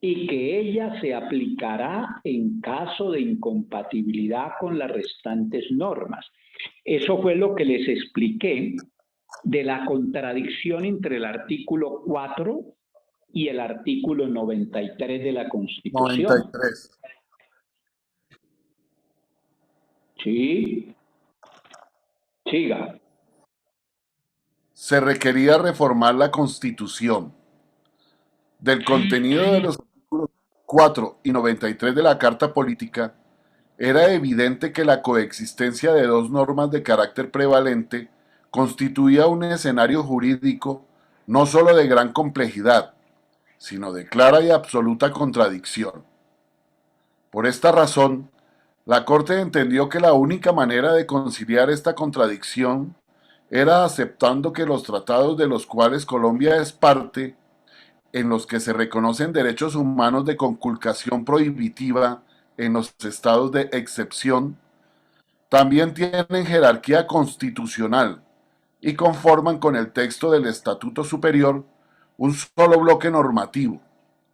Y que ella se aplicará en caso de incompatibilidad con las restantes normas. Eso fue lo que les expliqué de la contradicción entre el artículo 4 y el artículo 93 de la Constitución. 93. Sí. Siga. Se requería reformar la Constitución. Del contenido de los artículos 4 y 93 de la Carta Política, era evidente que la coexistencia de dos normas de carácter prevalente constituía un escenario jurídico no sólo de gran complejidad, sino de clara y absoluta contradicción. Por esta razón, la Corte entendió que la única manera de conciliar esta contradicción era aceptando que los tratados de los cuales Colombia es parte, en los que se reconocen derechos humanos de conculcación prohibitiva en los estados de excepción, también tienen jerarquía constitucional y conforman con el texto del Estatuto Superior un solo bloque normativo,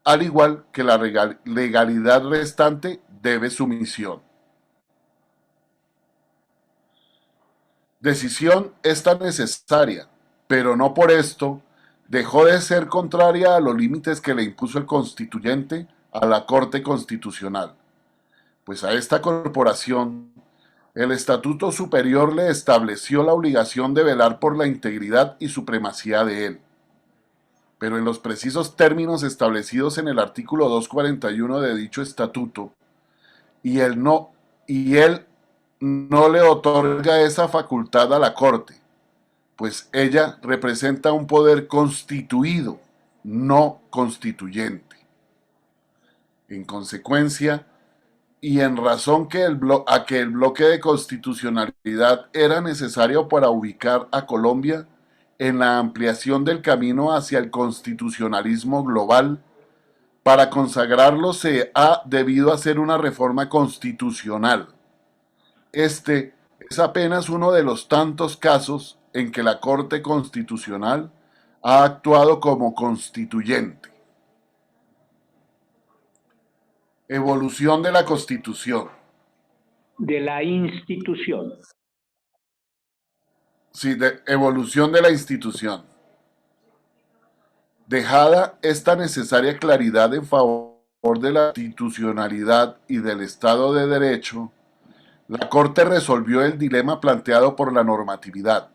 al igual que la legalidad restante debe sumisión. Decisión esta necesaria, pero no por esto dejó de ser contraria a los límites que le impuso el constituyente a la Corte Constitucional, pues a esta corporación el Estatuto Superior le estableció la obligación de velar por la integridad y supremacía de él, pero en los precisos términos establecidos en el artículo 241 de dicho estatuto, y él no le otorga esa facultad a la Corte, pues ella representa un poder constituido, no constituyente. En consecuencia, y en razón que el bloque de constitucionalidad era necesario para ubicar a Colombia en la ampliación del camino hacia el constitucionalismo global, para consagrarlo se ha debido hacer una reforma constitucional. Este es apenas uno de los tantos casos en que la Corte Constitucional ha actuado como constituyente. Evolución de la Constitución. De la institución. Sí, evolución de la institución. Dejada esta necesaria claridad en favor de la institucionalidad y del Estado de Derecho, la Corte resolvió el dilema planteado por la normatividad,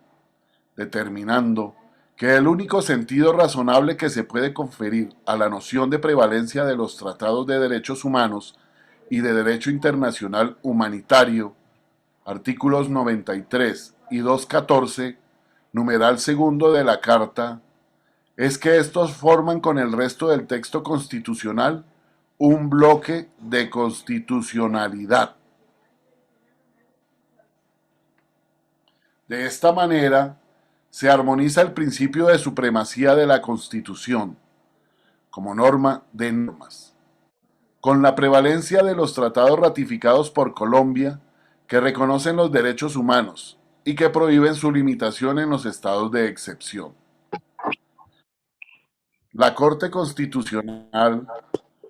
determinando que el único sentido razonable que se puede conferir a la noción de prevalencia de los tratados de derechos humanos y de derecho internacional humanitario, artículos 93 y 214, numeral segundo de la Carta, es que estos forman con el resto del texto constitucional un bloque de constitucionalidad. De esta manera, se armoniza el principio de supremacía de la Constitución, como norma de normas, con la prevalencia de los tratados ratificados por Colombia que reconocen los derechos humanos y que prohíben su limitación en los estados de excepción. La Corte Constitucional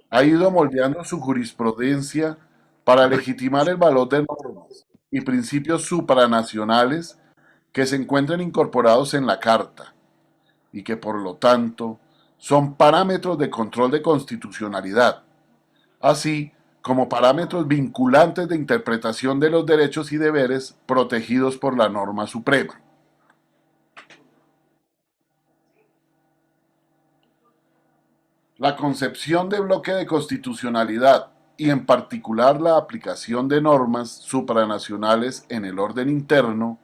ha ido moldeando su jurisprudencia para legitimar el valor de normas y principios supranacionales que se encuentran incorporados en la Carta y que por lo tanto son parámetros de control de constitucionalidad, así como parámetros vinculantes de interpretación de los derechos y deberes protegidos por la norma suprema. La concepción de bloque de constitucionalidad y en particular la aplicación de normas supranacionales en el orden interno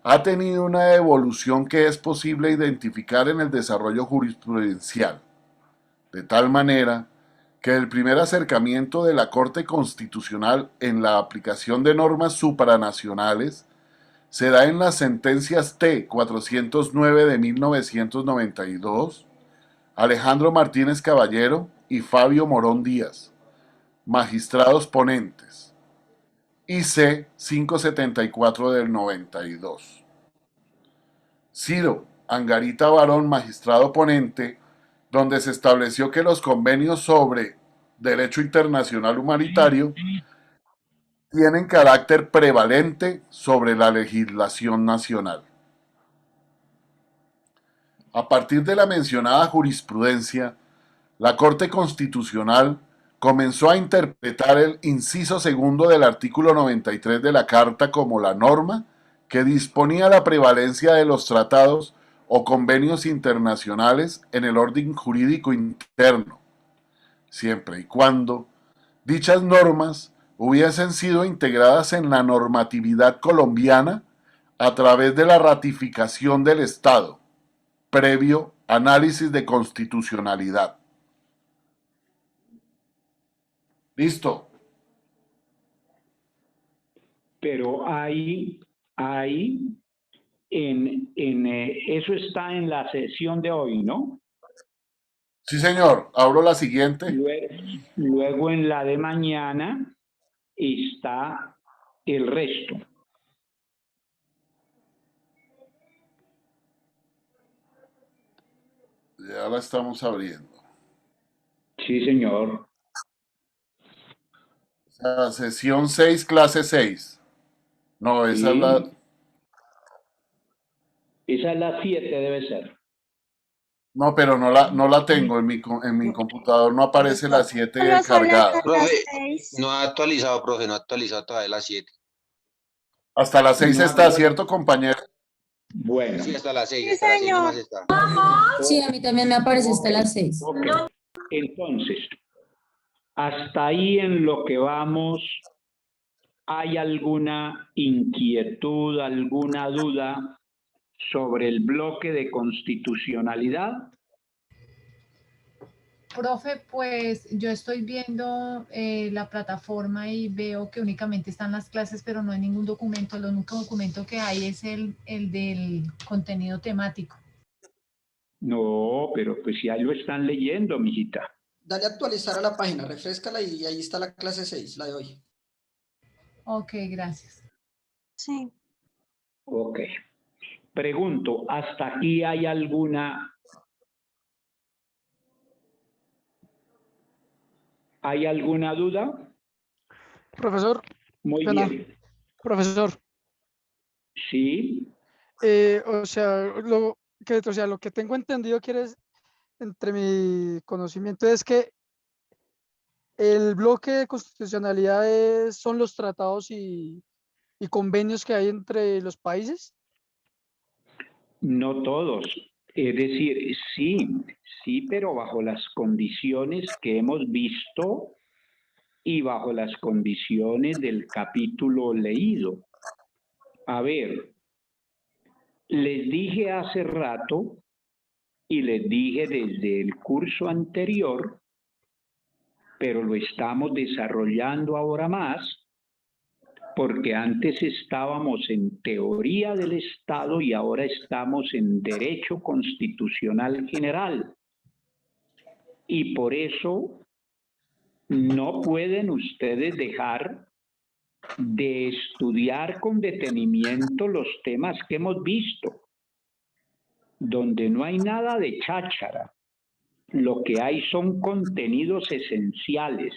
ha tenido una evolución que es posible identificar en el desarrollo jurisprudencial, de tal manera que el primer acercamiento de la Corte Constitucional en la aplicación de normas supranacionales se da en las sentencias T-409 de 1992, Alejandro Martínez Caballero y Fabio Morón Díaz, magistrados ponentes, y C-574 del 92. Ciro Angarita Barón, magistrado ponente, donde se estableció que los convenios sobre derecho internacional humanitario tienen carácter prevalente sobre la legislación nacional. A partir de la mencionada jurisprudencia, la Corte Constitucional comenzó a interpretar el inciso segundo del artículo 93 de la Carta como la norma que disponía la prevalencia de los tratados o convenios internacionales en el orden jurídico interno, siempre y cuando dichas normas hubiesen sido integradas en la normatividad colombiana a través de la ratificación del Estado, previo análisis de constitucionalidad. ¿Listo? Pero eso está en la sesión de hoy, ¿no? Sí, señor. Abro la siguiente. Luego en la de mañana está el resto. Ya la estamos abriendo. Sí, señor. La sesión 6, clase 6. No, esa es la... Esa es la 7, debe ser. No, pero no la tengo en mi computador, no aparece la 7 cargada. Profe, no ha actualizado, profe, no ha actualizado todavía la 7. Hasta la 6 está, ¿cierto, compañero? Bueno. Sí, hasta la 6. Sí, hasta la 6 señor. nomás está. Sí, a mí también me aparece hasta las 6. Okay. Entonces, hasta ahí en lo que vamos, ¿hay alguna inquietud, alguna duda sobre el bloque de constitucionalidad? Profe, pues yo estoy viendo la plataforma y veo que únicamente están las clases, pero no hay ningún documento. El único documento que hay es el del contenido temático. No, pero pues ya lo están leyendo, mijita. Dale a actualizar a la página, refréscala y ahí está la clase 6, la de hoy. Ok, gracias. Sí. Ok. Pregunto, ¿hasta aquí hay alguna duda? Profesor, Muy pena. bien. Profesor, Sí. o sea, lo que tengo entendido entre mi conocimiento es que el bloque de constitucionalidad son los tratados y convenios que hay entre los países. No todos. Es decir, sí, pero bajo las condiciones que hemos visto y bajo las condiciones del capítulo leído. A ver, les dije hace rato y les dije desde el curso anterior, pero lo estamos desarrollando ahora más, porque antes estábamos en teoría del Estado y ahora estamos en derecho constitucional general. Y por eso no pueden ustedes dejar de estudiar con detenimiento los temas que hemos visto, donde no hay nada de cháchara. Lo que hay son contenidos esenciales.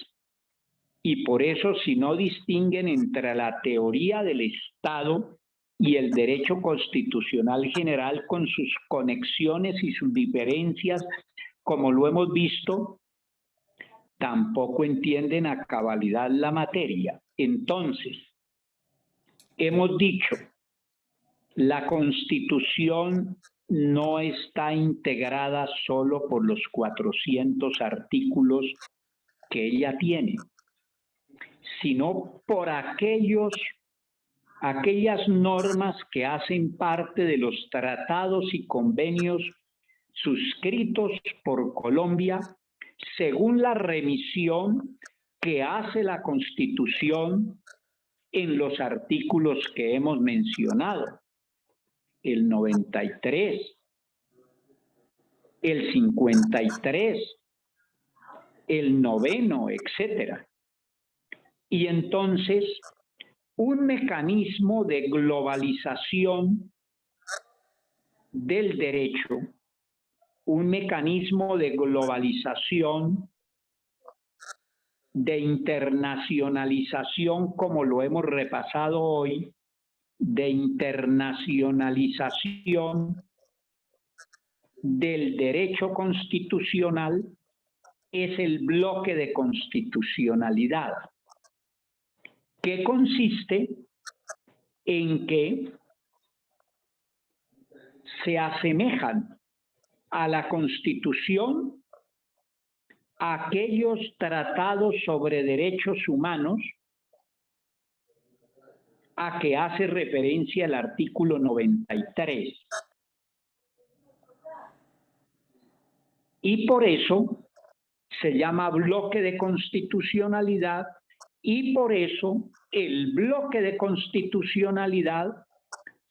Y por eso, si no distinguen entre la teoría del Estado y el derecho constitucional general con sus conexiones y sus diferencias, como lo hemos visto, tampoco entienden a cabalidad la materia. Entonces, hemos dicho, la Constitución no está integrada solo por los 400 artículos que ella tiene, sino por aquellas normas que hacen parte de los tratados y convenios suscritos por Colombia según la remisión que hace la Constitución en los artículos que hemos mencionado, el 93, el 53, el 9º, etcétera. Y entonces, un mecanismo de globalización del derecho, un mecanismo de globalización, de internacionalización, como lo hemos repasado hoy, de internacionalización del derecho constitucional, es el bloque de constitucionalidad, que consiste en que se asemejan a la Constitución aquellos tratados sobre derechos humanos a que hace referencia el artículo 93. Y por eso se llama bloque de constitucionalidad, y por eso el bloque de constitucionalidad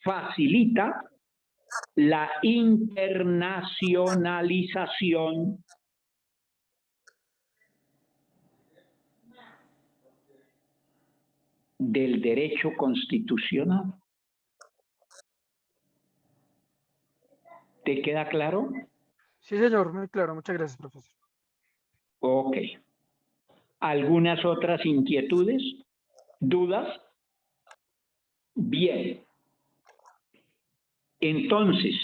facilita la internacionalización del derecho constitucional. ¿Te queda claro? Sí, señor, muy claro. Muchas gracias, profesor. Ok. ¿Algunas otras inquietudes? ¿Dudas? Bien. Entonces,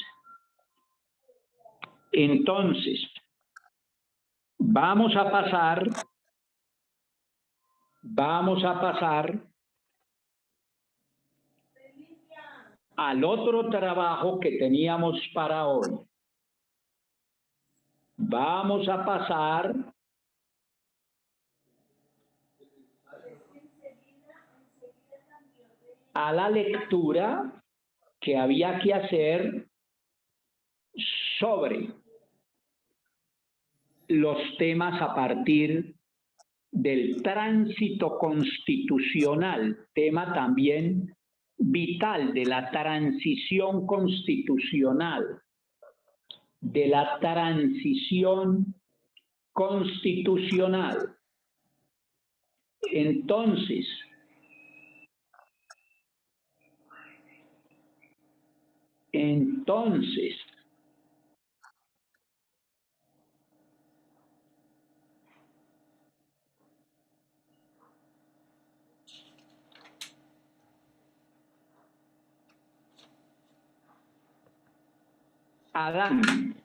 vamos a pasar al otro trabajo que teníamos para hoy. Vamos a pasar a la lectura que había que hacer sobre los temas a partir del tránsito constitucional, tema también vital de la transición constitucional, de la transición constitucional. Entonces, Entonces, Adán.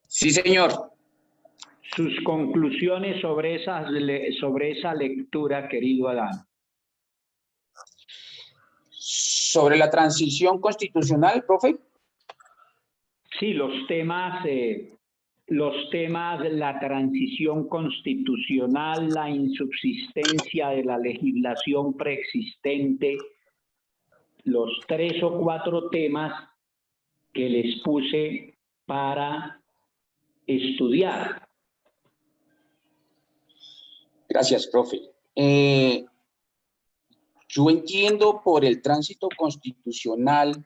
Sí, señor. Sus conclusiones sobre esa lectura, querido Adán. Sobre la transición constitucional, profe. Sí, los temas, la transición constitucional, la insubsistencia de la legislación preexistente, los 3 o 4 temas que les puse para estudiar. Gracias, profe. Yo entiendo por el tránsito constitucional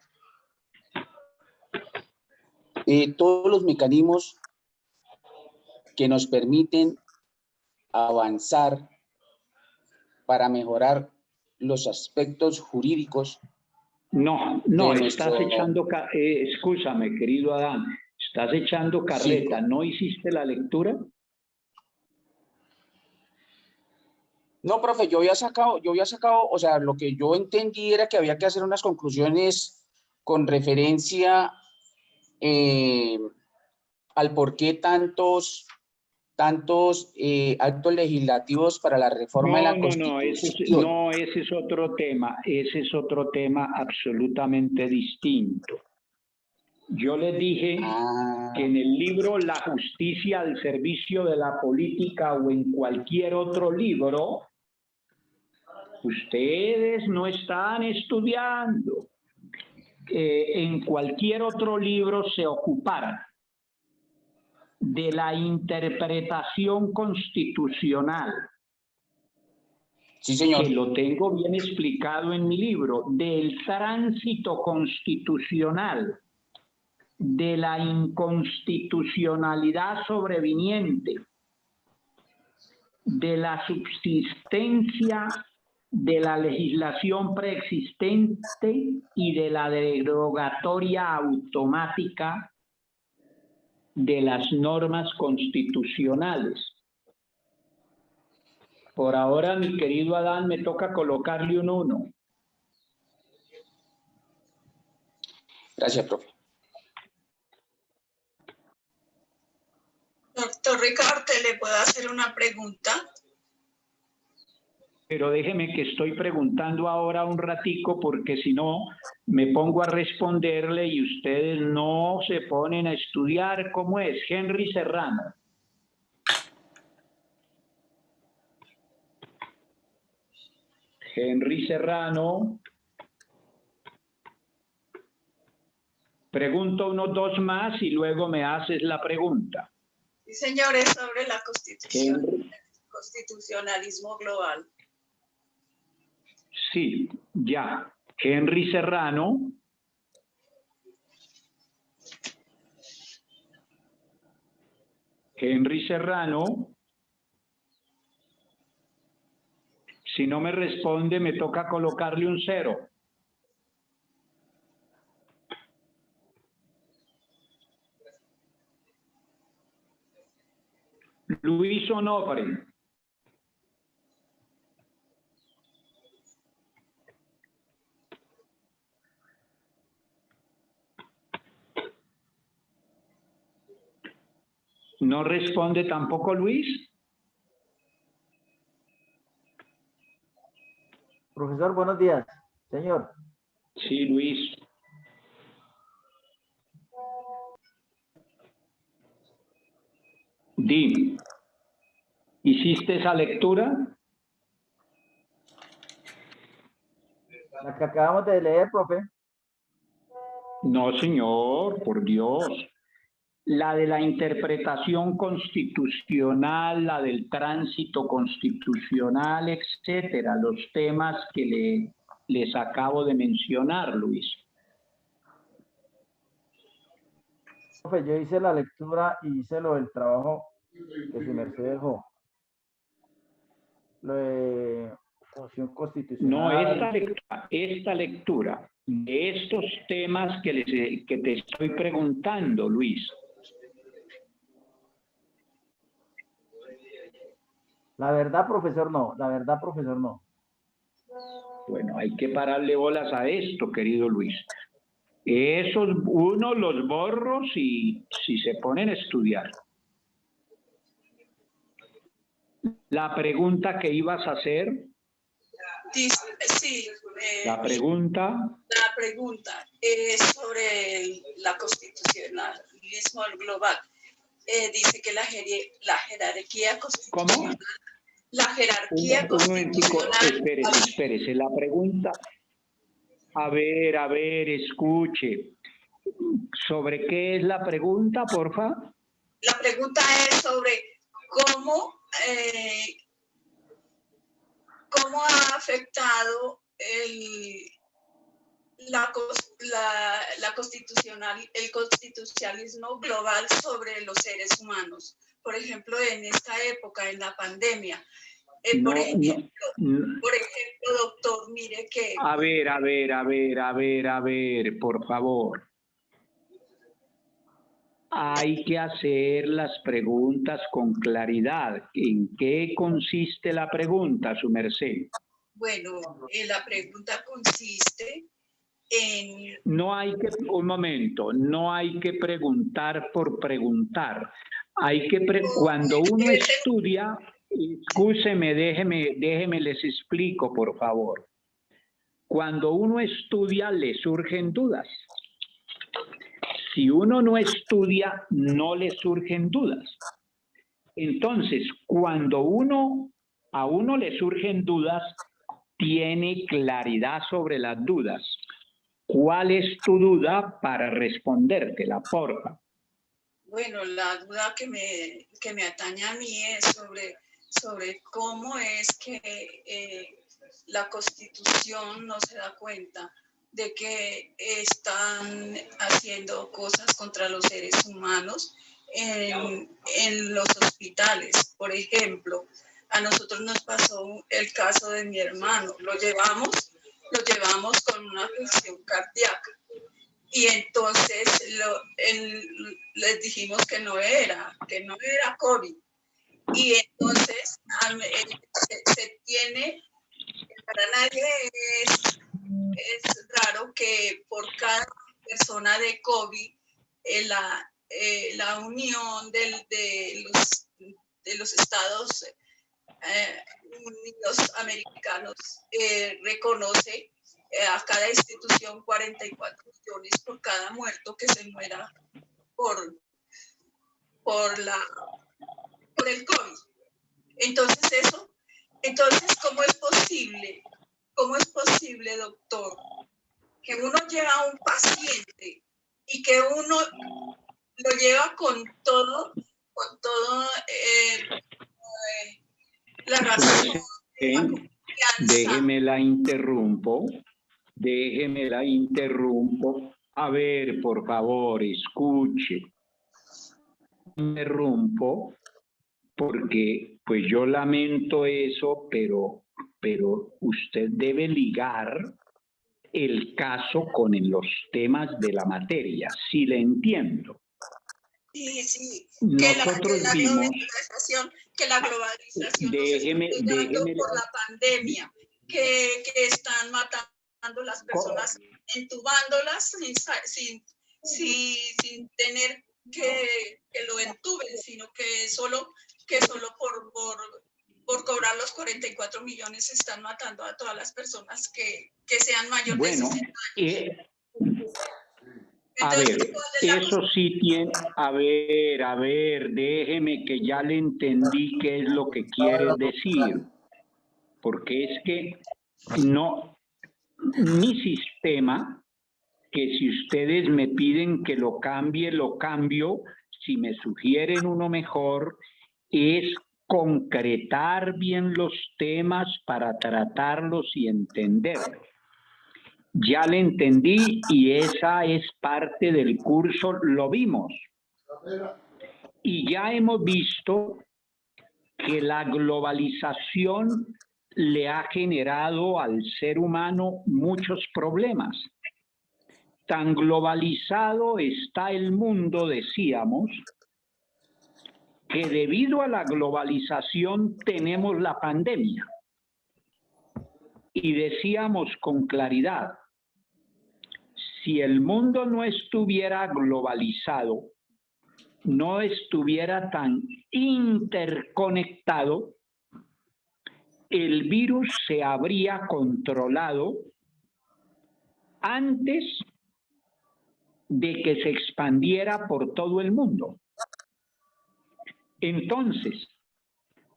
todos los mecanismos que nos permiten avanzar para mejorar los aspectos jurídicos. No, estás echando, escúchame, querido Adán, estás echando carreta. Sí. ¿No hiciste la lectura? No, profe, yo había sacado, o sea, lo que yo entendí era que había que hacer unas conclusiones con referencia al por qué tantos actos legislativos para la reforma de la Constitución. No, ese es otro tema absolutamente distinto. Yo les dije que en el libro La justicia al servicio de la política o en cualquier otro libro, ustedes no están estudiando. En cualquier otro libro se ocuparan de la interpretación constitucional. Sí, señor. Que lo tengo bien explicado en mi libro, del tránsito constitucional, de la inconstitucionalidad sobreviniente, de la subsistencia de la legislación preexistente y de la derogatoria automática de las normas constitucionales. Por ahora, mi querido Adán, me toca colocarle un 1. Gracias, profe. Doctor Ricardo, ¿le puedo hacer una pregunta? Pero déjeme que estoy preguntando ahora un ratico, porque si no me pongo a responderle y ustedes no se ponen a estudiar. ¿Cómo es? Henry Serrano. Henry Serrano. Pregunto unos 2 más y luego me haces la pregunta. Sí, señores, sobre la Constitución, el constitucionalismo global. Sí, ya. Henry Serrano. Henry Serrano. Si no me responde, me toca colocarle un 0. Luis Onofre. ¿No responde tampoco Luis? Profesor, buenos días. Señor. Sí, Luis. Di, ¿hiciste esa lectura? La que acabamos de leer, profe. No, señor, por Dios. La de la interpretación constitucional, la del tránsito constitucional, etcétera, los temas que les acabo de mencionar, Luis. Profe, yo hice la lectura y hice lo del trabajo que su merced dejó. Lo de función constitucional. No, esta lectura. de estos temas que te estoy preguntando, Luis? La verdad, profesor, no. La verdad, profesor, no. Bueno, hay que pararle bolas a esto, querido Luis. Esos uno los borro si se ponen a estudiar. La pregunta que ibas a hacer. Sí. La pregunta. La pregunta es sobre la constitucionalismo global. Dice que la jerarquía constitucional. ¿Cómo? La jerarquía constitucional. Espérese. La pregunta. A ver, escuche. ¿Sobre qué es la pregunta, porfa? La pregunta es sobre cómo ha afectado el constitucionalismo global sobre los seres humanos. Por ejemplo, en esta época, en la pandemia. Por ejemplo, doctor, mire que... A ver, por favor. Hay que hacer las preguntas con claridad. ¿En qué consiste la pregunta, su merced? Bueno, la pregunta consiste en... No hay que preguntar por preguntar. Cuando uno estudia, escúcheme, déjeme les explico, por favor. Cuando uno estudia, le surgen dudas. Si uno no estudia, no le surgen dudas. Entonces, cuando a uno le surgen dudas, tiene claridad sobre las dudas. ¿Cuál es tu duda para respondértela, porfa? Bueno, la duda que me atañe a mí es sobre cómo es que la Constitución no se da cuenta de que están haciendo cosas contra los seres humanos en los hospitales. Por ejemplo, a nosotros nos pasó el caso de mi hermano. Lo llevamos con una afección cardíaca. Y entonces les dijimos que no era COVID. Y entonces se tiene, para nadie es raro que por cada persona de COVID, la Unión de los Estados Unidos Americanos reconoce a cada institución 44 millones por cada muerto que se muera por el COVID. Entonces, ¿cómo es posible, doctor, que uno lleva a un paciente y que uno lo lleva con todo la razón, la confianza? Déjeme la interrumpo. A ver, por favor, escuche. Interrumpo porque pues yo lamento eso, pero usted debe ligar el caso con los temas de la materia. Sí, le entiendo. Sí. Nosotros vimos que la globalización por la pandemia, que están matando a las personas, entubándolas sin tener que lo entuben, sino que solo por cobrar los 44 millones están matando a todas las personas que sean mayores de 60 años. A ver, eso sí tiene... A ver, déjeme que ya le entendí qué es lo que quiere decir. Porque es que no... Mi sistema, que si ustedes me piden que lo cambio. Si me sugieren uno mejor, es concretar bien los temas para tratarlos y entenderlos. Ya le entendí y esa es parte del curso, lo vimos. Y ya hemos visto que la globalización le ha generado al ser humano muchos problemas. tan globalizado está el mundo, decíamos, que debido a la globalización tenemos la pandemia. Y decíamos con claridad, si el mundo no estuviera globalizado, no estuviera tan interconectado, el virus se habría controlado antes de que se expandiera por todo el mundo. Entonces,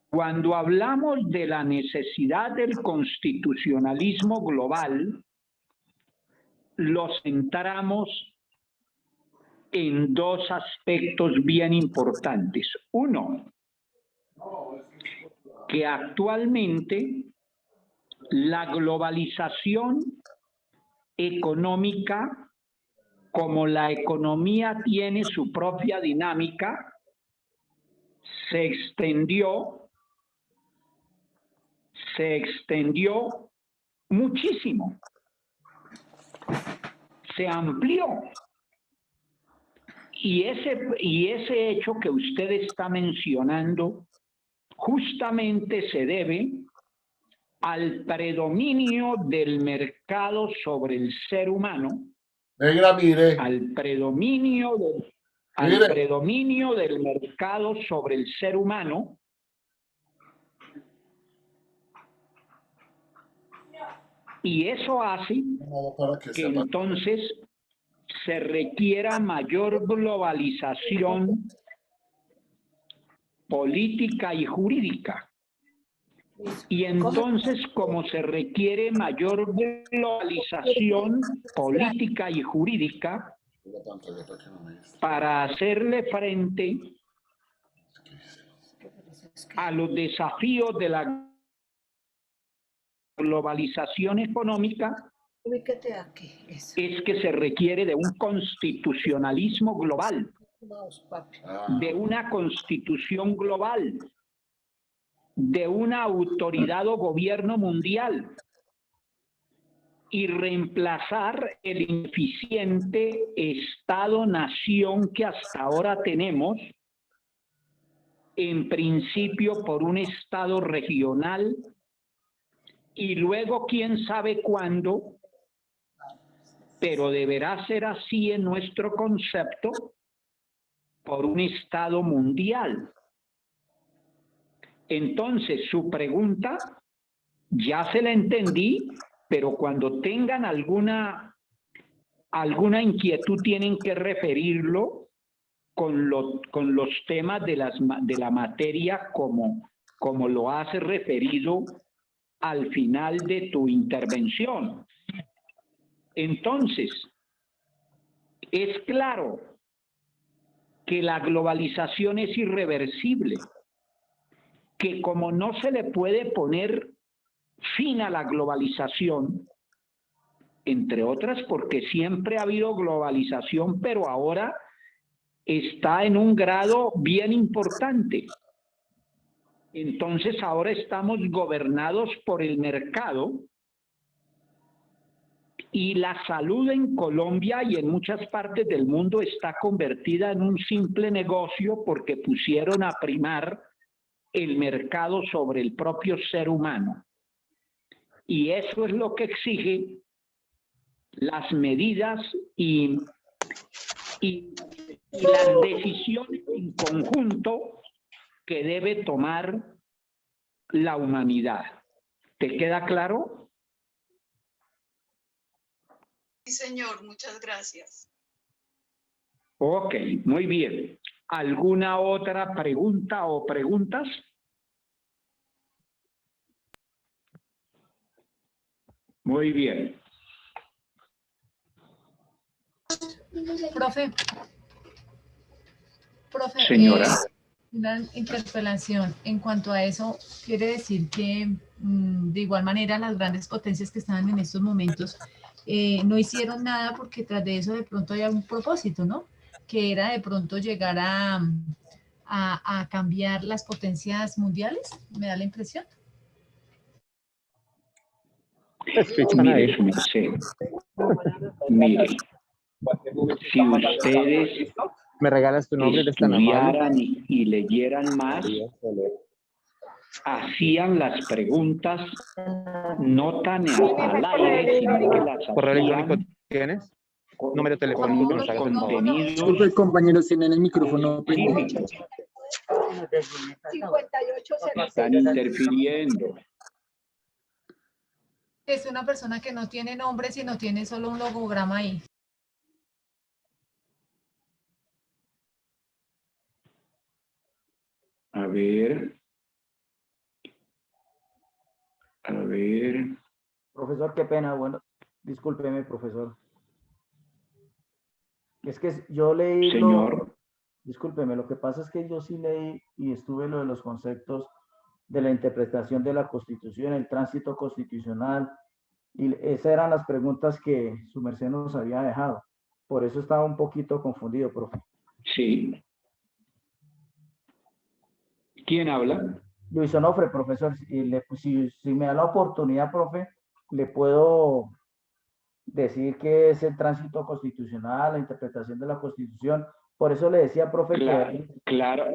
cuando hablamos de la necesidad del constitucionalismo global, lo centramos en dos aspectos bien importantes. Uno, que actualmente la globalización económica, como la economía tiene su propia dinámica, se extendió muchísimo, se amplió. Y ese hecho que usted está mencionando justamente se debe al predominio del mercado sobre el ser humano, al predominio del mercado sobre el ser humano, y eso hace que entonces se requiera mayor globalización política y jurídica. Y entonces, como se requiere mayor globalización política y jurídica para hacerle frente a los desafíos de la globalización económica, es que se requiere de un constitucionalismo global, de una constitución global, de una autoridad o gobierno mundial, y reemplazar el ineficiente Estado-nación que hasta ahora tenemos, en principio por un Estado regional, y luego quién sabe cuándo, pero deberá ser así en nuestro concepto, por un Estado mundial. Entonces, su pregunta ya se la entendí, pero cuando tengan alguna inquietud tienen que referirlo con los temas de la materia como lo has referido al final de tu intervención. Entonces, es claro que la globalización es irreversible, que como no se le puede poner fin a la globalización, entre otras porque siempre ha habido globalización, pero ahora está en un grado bien importante. Entonces ahora estamos gobernados por el mercado, y la salud en Colombia y en muchas partes del mundo está convertida en un simple negocio porque pusieron a primar el mercado sobre el propio ser humano. Y eso es lo que exige las medidas y las decisiones en conjunto que debe tomar la humanidad. ¿Te queda claro? Sí, señor, muchas gracias. Ok, muy bien. ¿Alguna otra pregunta o preguntas? Muy bien. Profe, Señora. una interpelación en cuanto a eso. Quiere decir que de igual manera las grandes potencias que estaban en estos momentos no hicieron nada porque tras de eso de pronto había un propósito, ¿no? Que era de pronto llegar a cambiar las potencias mundiales, me da la impresión. Mire, mire, Si ustedes ¿Me regalas tu nombre? ¿Eres tan amable? estudiaran y leyeran más, hacían las preguntas no tan al aire, sino que las ¿Correo electrónico hacían tienes? Número telefónico que nos hagas el favor. contenidos. Disculpe, compañeros, tienen el micrófono prendido. 5806. Están interfiriendo. Es una persona que no tiene nombre, sino tiene solo un logograma ahí. A ver. A ver. Profesor, qué pena. Bueno, discúlpeme, profesor. Es que yo leí Señor. Discúlpeme, lo que pasa es que yo sí leí y estuve lo de los conceptos de la interpretación de la Constitución, el tránsito constitucional, y esas eran las preguntas que su merced nos había dejado. Por eso estaba un poquito confundido, profe. Sí. ¿Quién habla? Luis Onofre, profesor, y si me da la oportunidad, profe, le puedo decir que es el tránsito constitucional, la interpretación de la Constitución. Por eso le decía, profe, Claro.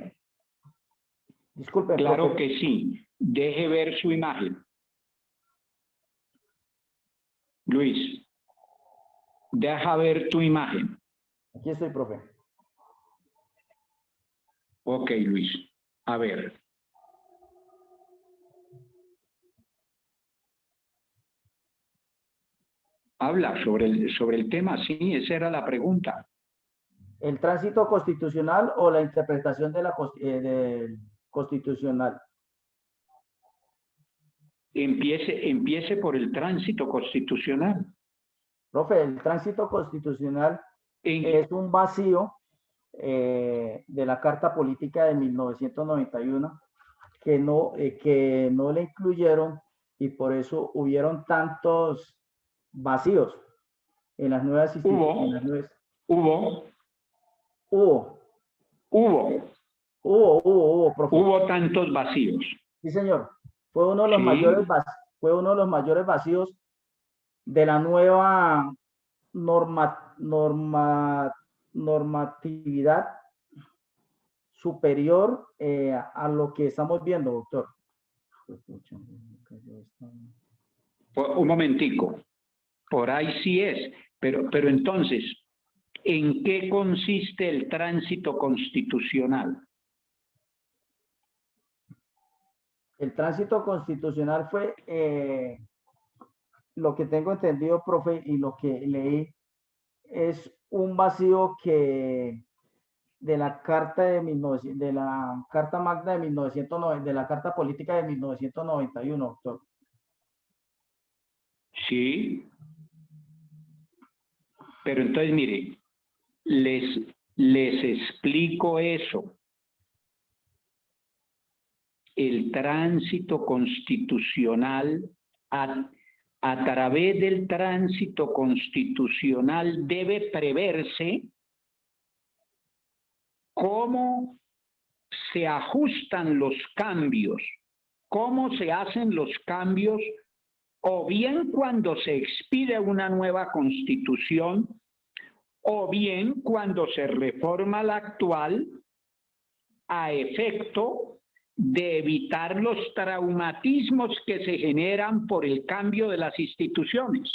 Disculpe, Claro profe. que sí. Deje ver su imagen. Luis, deja ver tu imagen. Aquí estoy, profe. Ok, Luis. A ver. Habla sobre el tema, sí, esa era la pregunta. ¿El tránsito constitucional o la interpretación de la constitucional? Empiece por el tránsito constitucional. Profe, el tránsito constitucional es un vacío de la Carta Política de 1991 que no le incluyeron y por eso hubieron tantos vacíos en las nuevas instituciones. Hubo, profe. Hubo tantos vacíos. Sí, señor. Fue uno de los mayores vacíos de la nueva normatividad superior a lo que estamos viendo, doctor. Un momentico. Por ahí sí es. Pero entonces, ¿en qué consiste el tránsito constitucional? El tránsito constitucional fue lo que tengo entendido, profe, y lo que leí, es un vacío que de la Carta de la Carta Magna de 1990, de la Carta Política de 1991, doctor. Sí. Pero entonces, mire, les explico eso. El tránsito constitucional, a través del tránsito constitucional debe preverse cómo se ajustan los cambios, cómo se hacen los cambios, o bien cuando se expide una nueva constitución, o bien cuando se reforma la actual a efecto de evitar los traumatismos que se generan por el cambio de las instituciones.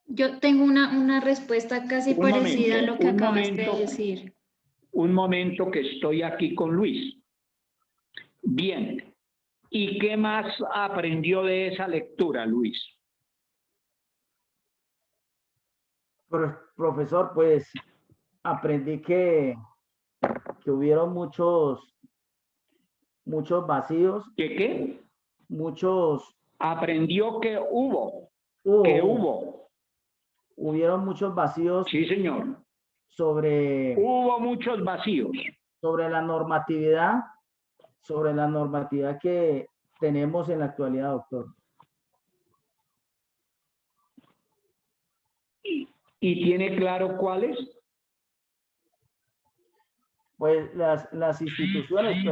Yo tengo una respuesta casi parecida a lo que acabaste de decir. Un momento que estoy aquí con Luis. Bien. ¿Y qué más aprendió de esa lectura, Luis? Profesor, pues aprendí que hubieron muchos vacíos. ¿Qué? Muchos. Aprendió que hubo. Hubieron muchos vacíos. Sí, señor. Hubo muchos vacíos. Sobre la normatividad que tenemos en la actualidad, doctor. ¿Y tiene claro cuáles? Pues las instituciones,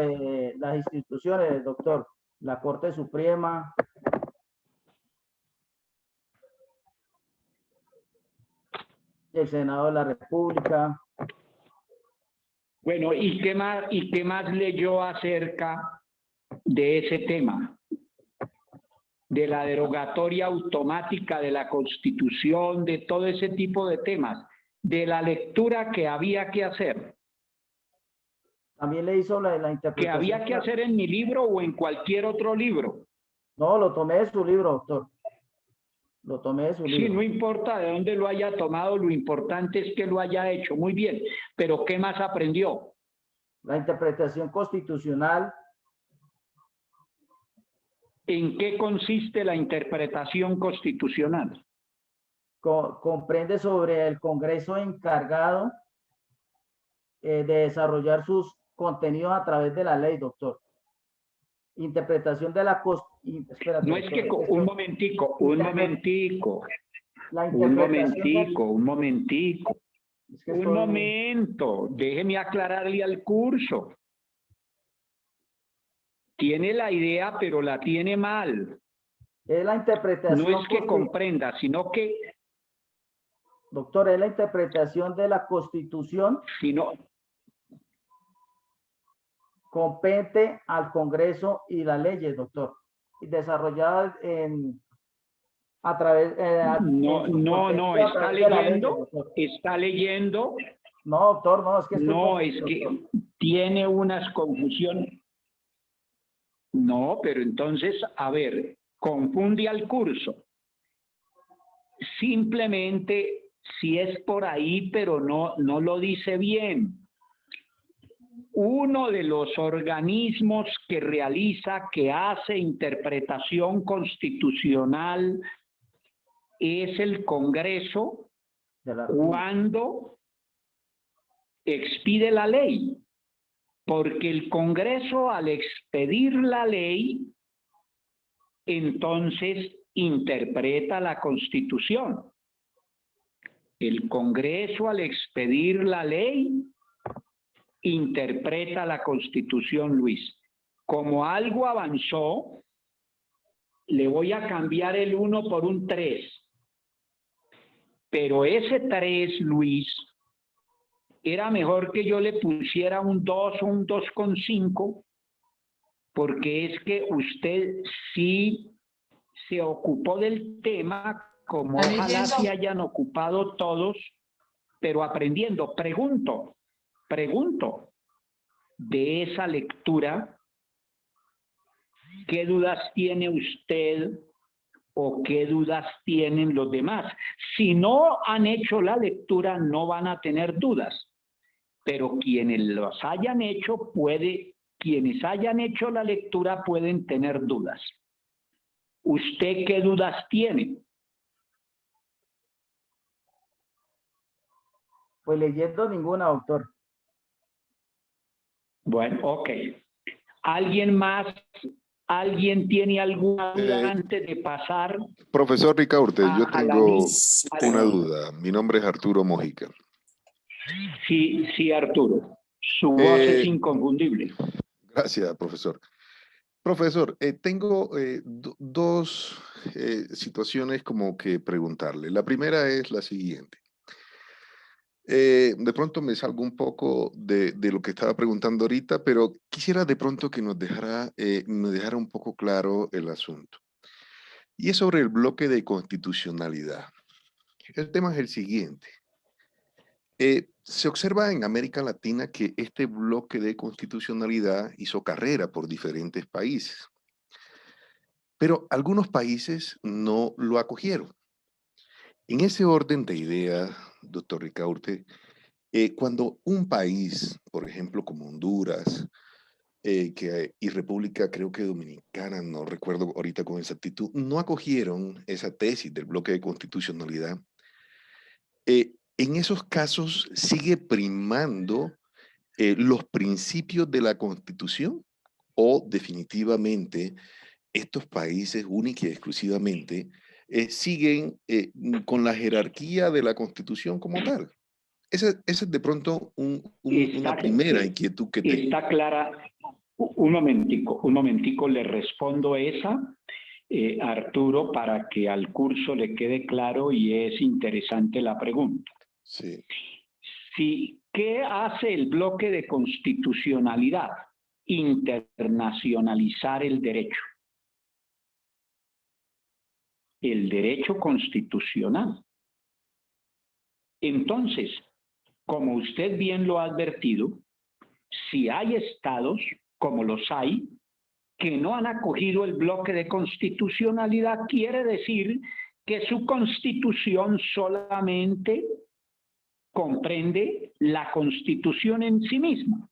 doctor, la Corte Suprema. el Senado de la República. Bueno, ¿y qué más leyó acerca de ese tema? De la derogatoria automática de la Constitución, de todo ese tipo de temas, de la lectura que había que hacer. También le hizo la interpretación. ¿Que había que hacer en mi libro o en cualquier otro libro? No, lo tomé de su libro, doctor. Lo tomé de su libro. Sí, no importa de dónde lo haya tomado, lo importante es que lo haya hecho. Muy bien, pero ¿qué más aprendió? La interpretación constitucional. ¿En qué consiste la interpretación constitucional? Comprende sobre el Congreso encargado de desarrollar sus contenidos a través de la ley, doctor. Interpretación de la Constitución. No es que, un momentico. Un momento, déjeme aclararle al curso. Tiene la idea, pero la tiene mal. Es la interpretación. No es que comprenda, sino que... Doctor, es la interpretación de la Constitución. Sino... compete al Congreso y las leyes, doctor. Desarrolladas a través... No, está leyendo, está leyendo. No, doctor, no, es que... No, es que tiene unas confusiones. No, pero entonces, a ver, confunde al curso. Simplemente, si es por ahí, pero no lo dice bien. Uno de los organismos que realiza, que hace interpretación constitucional, es el Congreso cuando expide la ley. Porque el Congreso, al expedir la ley, entonces interpreta la Constitución. El Congreso, al expedir la ley, interpreta la Constitución, Luis. Como algo avanzó, le voy a cambiar el 1 por un 3. Pero ese 3, Luis, era mejor que yo le pusiera un 2 o un 2,5, porque es que usted sí se ocupó del tema, como ojalá se hayan ocupado todos, pero aprendiendo. Pregunto, de esa lectura, ¿qué dudas tiene usted o qué dudas tienen los demás? Si no han hecho la lectura, no van a tener dudas. Pero quienes los hayan hecho, quienes hayan hecho la lectura pueden tener dudas. ¿Usted qué dudas tiene? Pues leyendo ninguna, doctor. Bueno, ok. ¿Alguien más? ¿Alguien tiene alguna duda antes de pasar? Profesor Ricaurte, yo tengo una duda. Mi nombre es Arturo Mojica. Sí, Arturo. Su voz es inconfundible. Gracias, profesor. Profesor, tengo dos situaciones como que preguntarle. La primera es la siguiente. De pronto me salgo un poco de lo que estaba preguntando ahorita, pero quisiera de pronto que nos dejara un poco claro el asunto. Y es sobre el bloque de constitucionalidad. El tema es el siguiente. Se observa en América Latina que este bloque de constitucionalidad hizo carrera por diferentes países, pero algunos países no lo acogieron. En ese orden de ideas, doctor Ricaurte, cuando un país, por ejemplo, como Honduras y República, creo que Dominicana, no recuerdo ahorita con exactitud, no acogieron esa tesis del bloque de constitucionalidad, en esos casos sigue primando los principios de la Constitución, o definitivamente estos países única y exclusivamente siguen con la jerarquía de la Constitución como tal. Esa es de pronto una primera inquietud que tengo. Está clara. Un momentico, le respondo esa, Arturo, para que al curso le quede claro, y es interesante la pregunta. Sí. Sí, ¿qué hace el bloque de constitucionalidad? Internacionalizar el derecho. El derecho constitucional. Entonces, como usted bien lo ha advertido, si hay estados, como los hay, que no han acogido el bloque de constitucionalidad, quiere decir que su constitución solamente comprende la constitución en sí misma.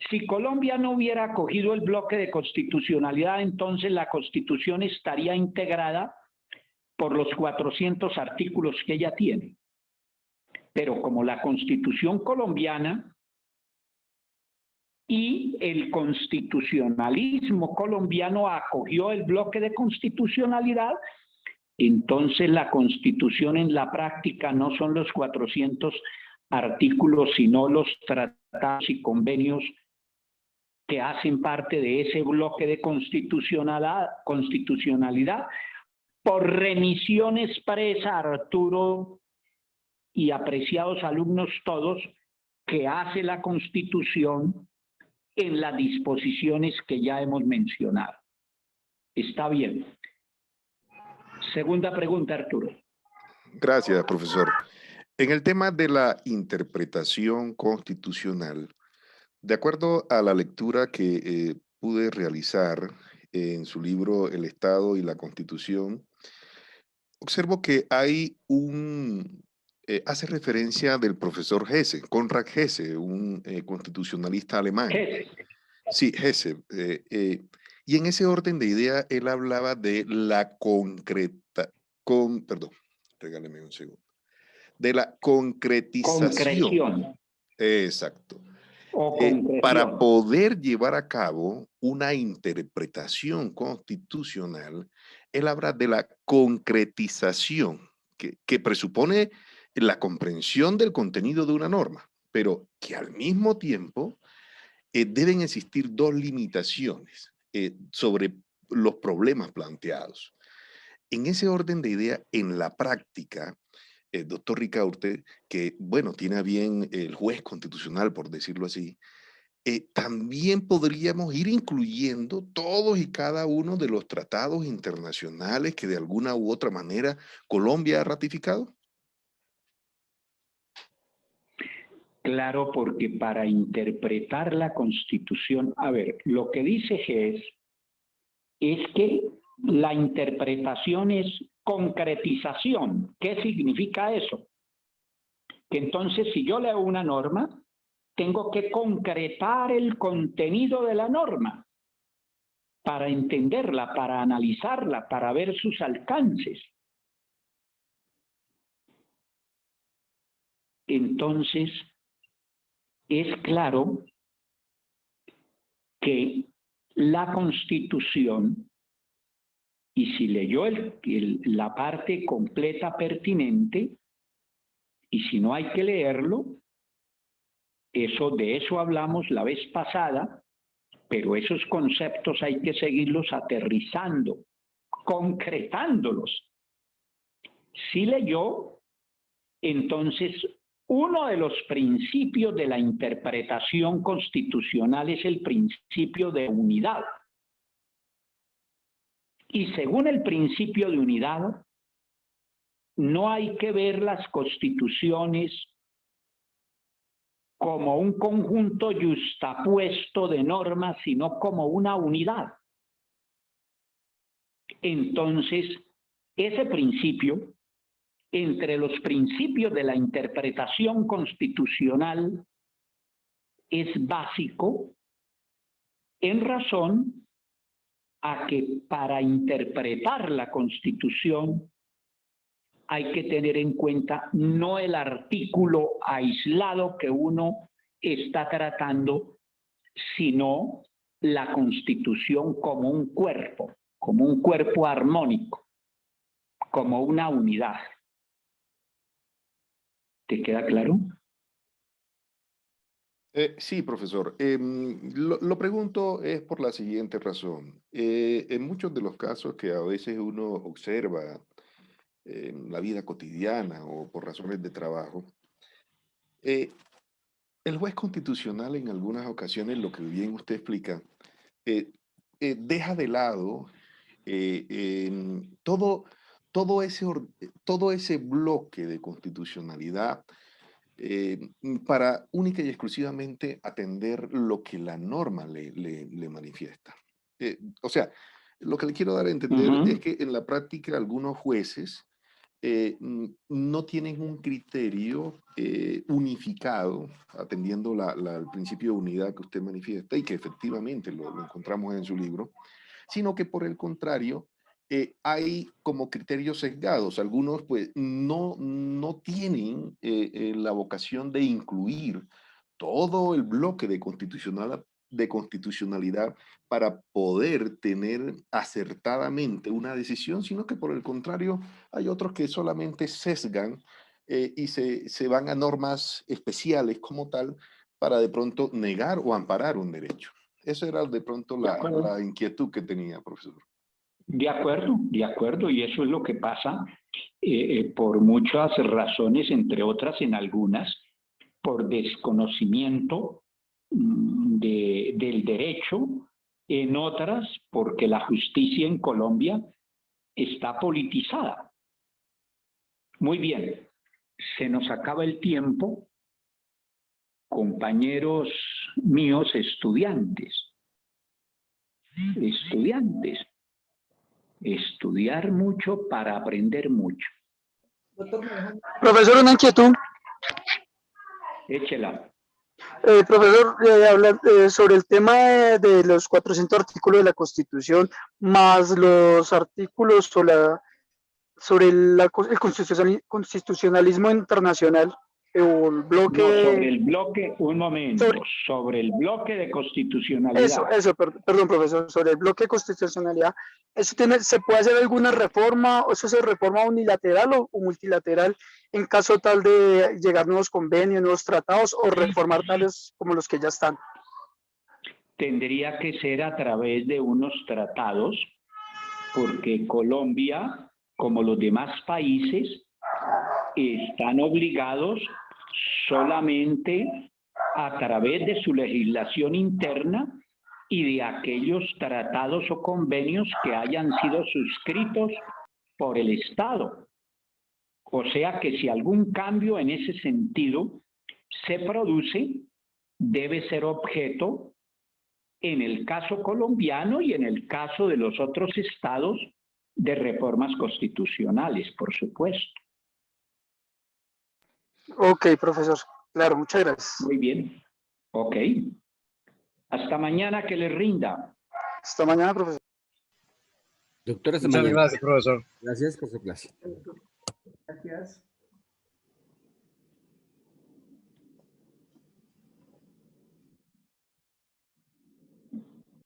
Si Colombia no hubiera acogido el bloque de constitucionalidad, entonces la constitución estaría integrada por los 400 artículos que ella tiene. Pero como la constitución colombiana y el constitucionalismo colombiano acogió el bloque de constitucionalidad, entonces la constitución en la práctica no son los 400 artículos, sino los tratados y convenios que hacen parte de ese bloque de constitucionalidad por remisión expresa, Arturo y apreciados alumnos todos, que hace la Constitución en las disposiciones que ya hemos mencionado. Está bien. Segunda pregunta, Arturo. Gracias, profesor. En el tema de la interpretación constitucional, de acuerdo a la lectura que pude realizar en su libro El Estado y la Constitución, observo que hay hace referencia del profesor Hesse, Konrad Hesse, un constitucionalista alemán. Sí, Hesse. Y en ese orden de idea, él hablaba de la perdón, regáleme un segundo. De la concretización. Exacto. Para poder llevar a cabo una interpretación constitucional, él habla de la concretización, que presupone la comprensión del contenido de una norma, pero que al mismo tiempo deben existir dos limitaciones sobre los problemas planteados. En ese orden de idea, en la práctica, doctor Ricaurte, que, bueno, tiene a bien el juez constitucional, por decirlo así, también podríamos ir incluyendo todos y cada uno de los tratados internacionales que de alguna u otra manera Colombia ha ratificado. Claro, porque para interpretar la Constitución, a ver, lo que dice Hess es que la interpretación es concretización. ¿Qué significa eso? Que entonces si yo leo una norma, tengo que concretar el contenido de la norma para entenderla, para analizarla, para ver sus alcances. Entonces, es claro que la Constitución, y si leyó la parte completa pertinente, y si no hay que leerlo, de eso hablamos la vez pasada, pero esos conceptos hay que seguirlos aterrizando, concretándolos. Si leyó, entonces uno de los principios de la interpretación constitucional es el principio de unidad. Y según el principio de unidad, no hay que ver las constituciones como un conjunto yuxtapuesto de normas, sino como una unidad. Entonces, ese principio, entre los principios de la interpretación constitucional, es básico en razón a que para interpretar la Constitución hay que tener en cuenta no el artículo aislado que uno está tratando, sino la Constitución como un cuerpo armónico, como una unidad. ¿Te queda claro? Sí, profesor. Lo pregunto es por la siguiente razón. En muchos de los casos que a veces uno observa en la vida cotidiana o por razones de trabajo, El juez constitucional en algunas ocasiones, lo que bien usted explica, deja de lado todo ese bloque de constitucionalidad para única y exclusivamente atender lo que la norma le manifiesta. O sea, lo que le quiero dar a entender es que en la práctica algunos jueces no tienen un criterio unificado, atendiendo el principio de unidad que usted manifiesta y que efectivamente lo encontramos en su libro, sino que por el contrario, hay como criterios sesgados. Algunos pues no tienen la vocación de incluir todo el bloque de constitucionalidad para poder tener acertadamente una decisión, sino que por el contrario hay otros que solamente sesgan y se van a normas especiales como tal para de pronto negar o amparar un derecho. Esa era de pronto la inquietud que tenía, profesor. De acuerdo, y eso es lo que pasa por muchas razones, entre otras en algunas, por desconocimiento del derecho, en otras porque la justicia en Colombia está politizada. Muy bien, se nos acaba el tiempo, compañeros míos estudiantes. Estudiar mucho para aprender mucho. Profesor, una inquietud. Échela. Profesor, hablar sobre el tema de los 400 artículos de la Constitución, más los artículos sobre el constitucionalismo internacional, o el bloque... No, sobre el bloque, un momento, sobre el bloque de constitucionalidad. Perdón, profesor, sobre el bloque de constitucionalidad, ¿se puede hacer alguna reforma, o eso se reforma unilateral o multilateral en caso tal de llegar nuevos convenios, nuevos tratados, o reformar tales como los que ya están? Tendría que ser a través de unos tratados, porque Colombia, como los demás países, están obligados solamente a través de su legislación interna y de aquellos tratados o convenios que hayan sido suscritos por el Estado. O sea que si algún cambio en ese sentido se produce, debe ser objeto, en el caso colombiano y en el caso de los otros estados, de reformas constitucionales, por supuesto. Ok, profesor. Claro, muchas gracias. Muy bien. Ok. Hasta mañana, que le rinda. Hasta mañana, profesor. Doctora, hasta Muchas mañana. gracias, profesor. Gracias por su clase. Gracias.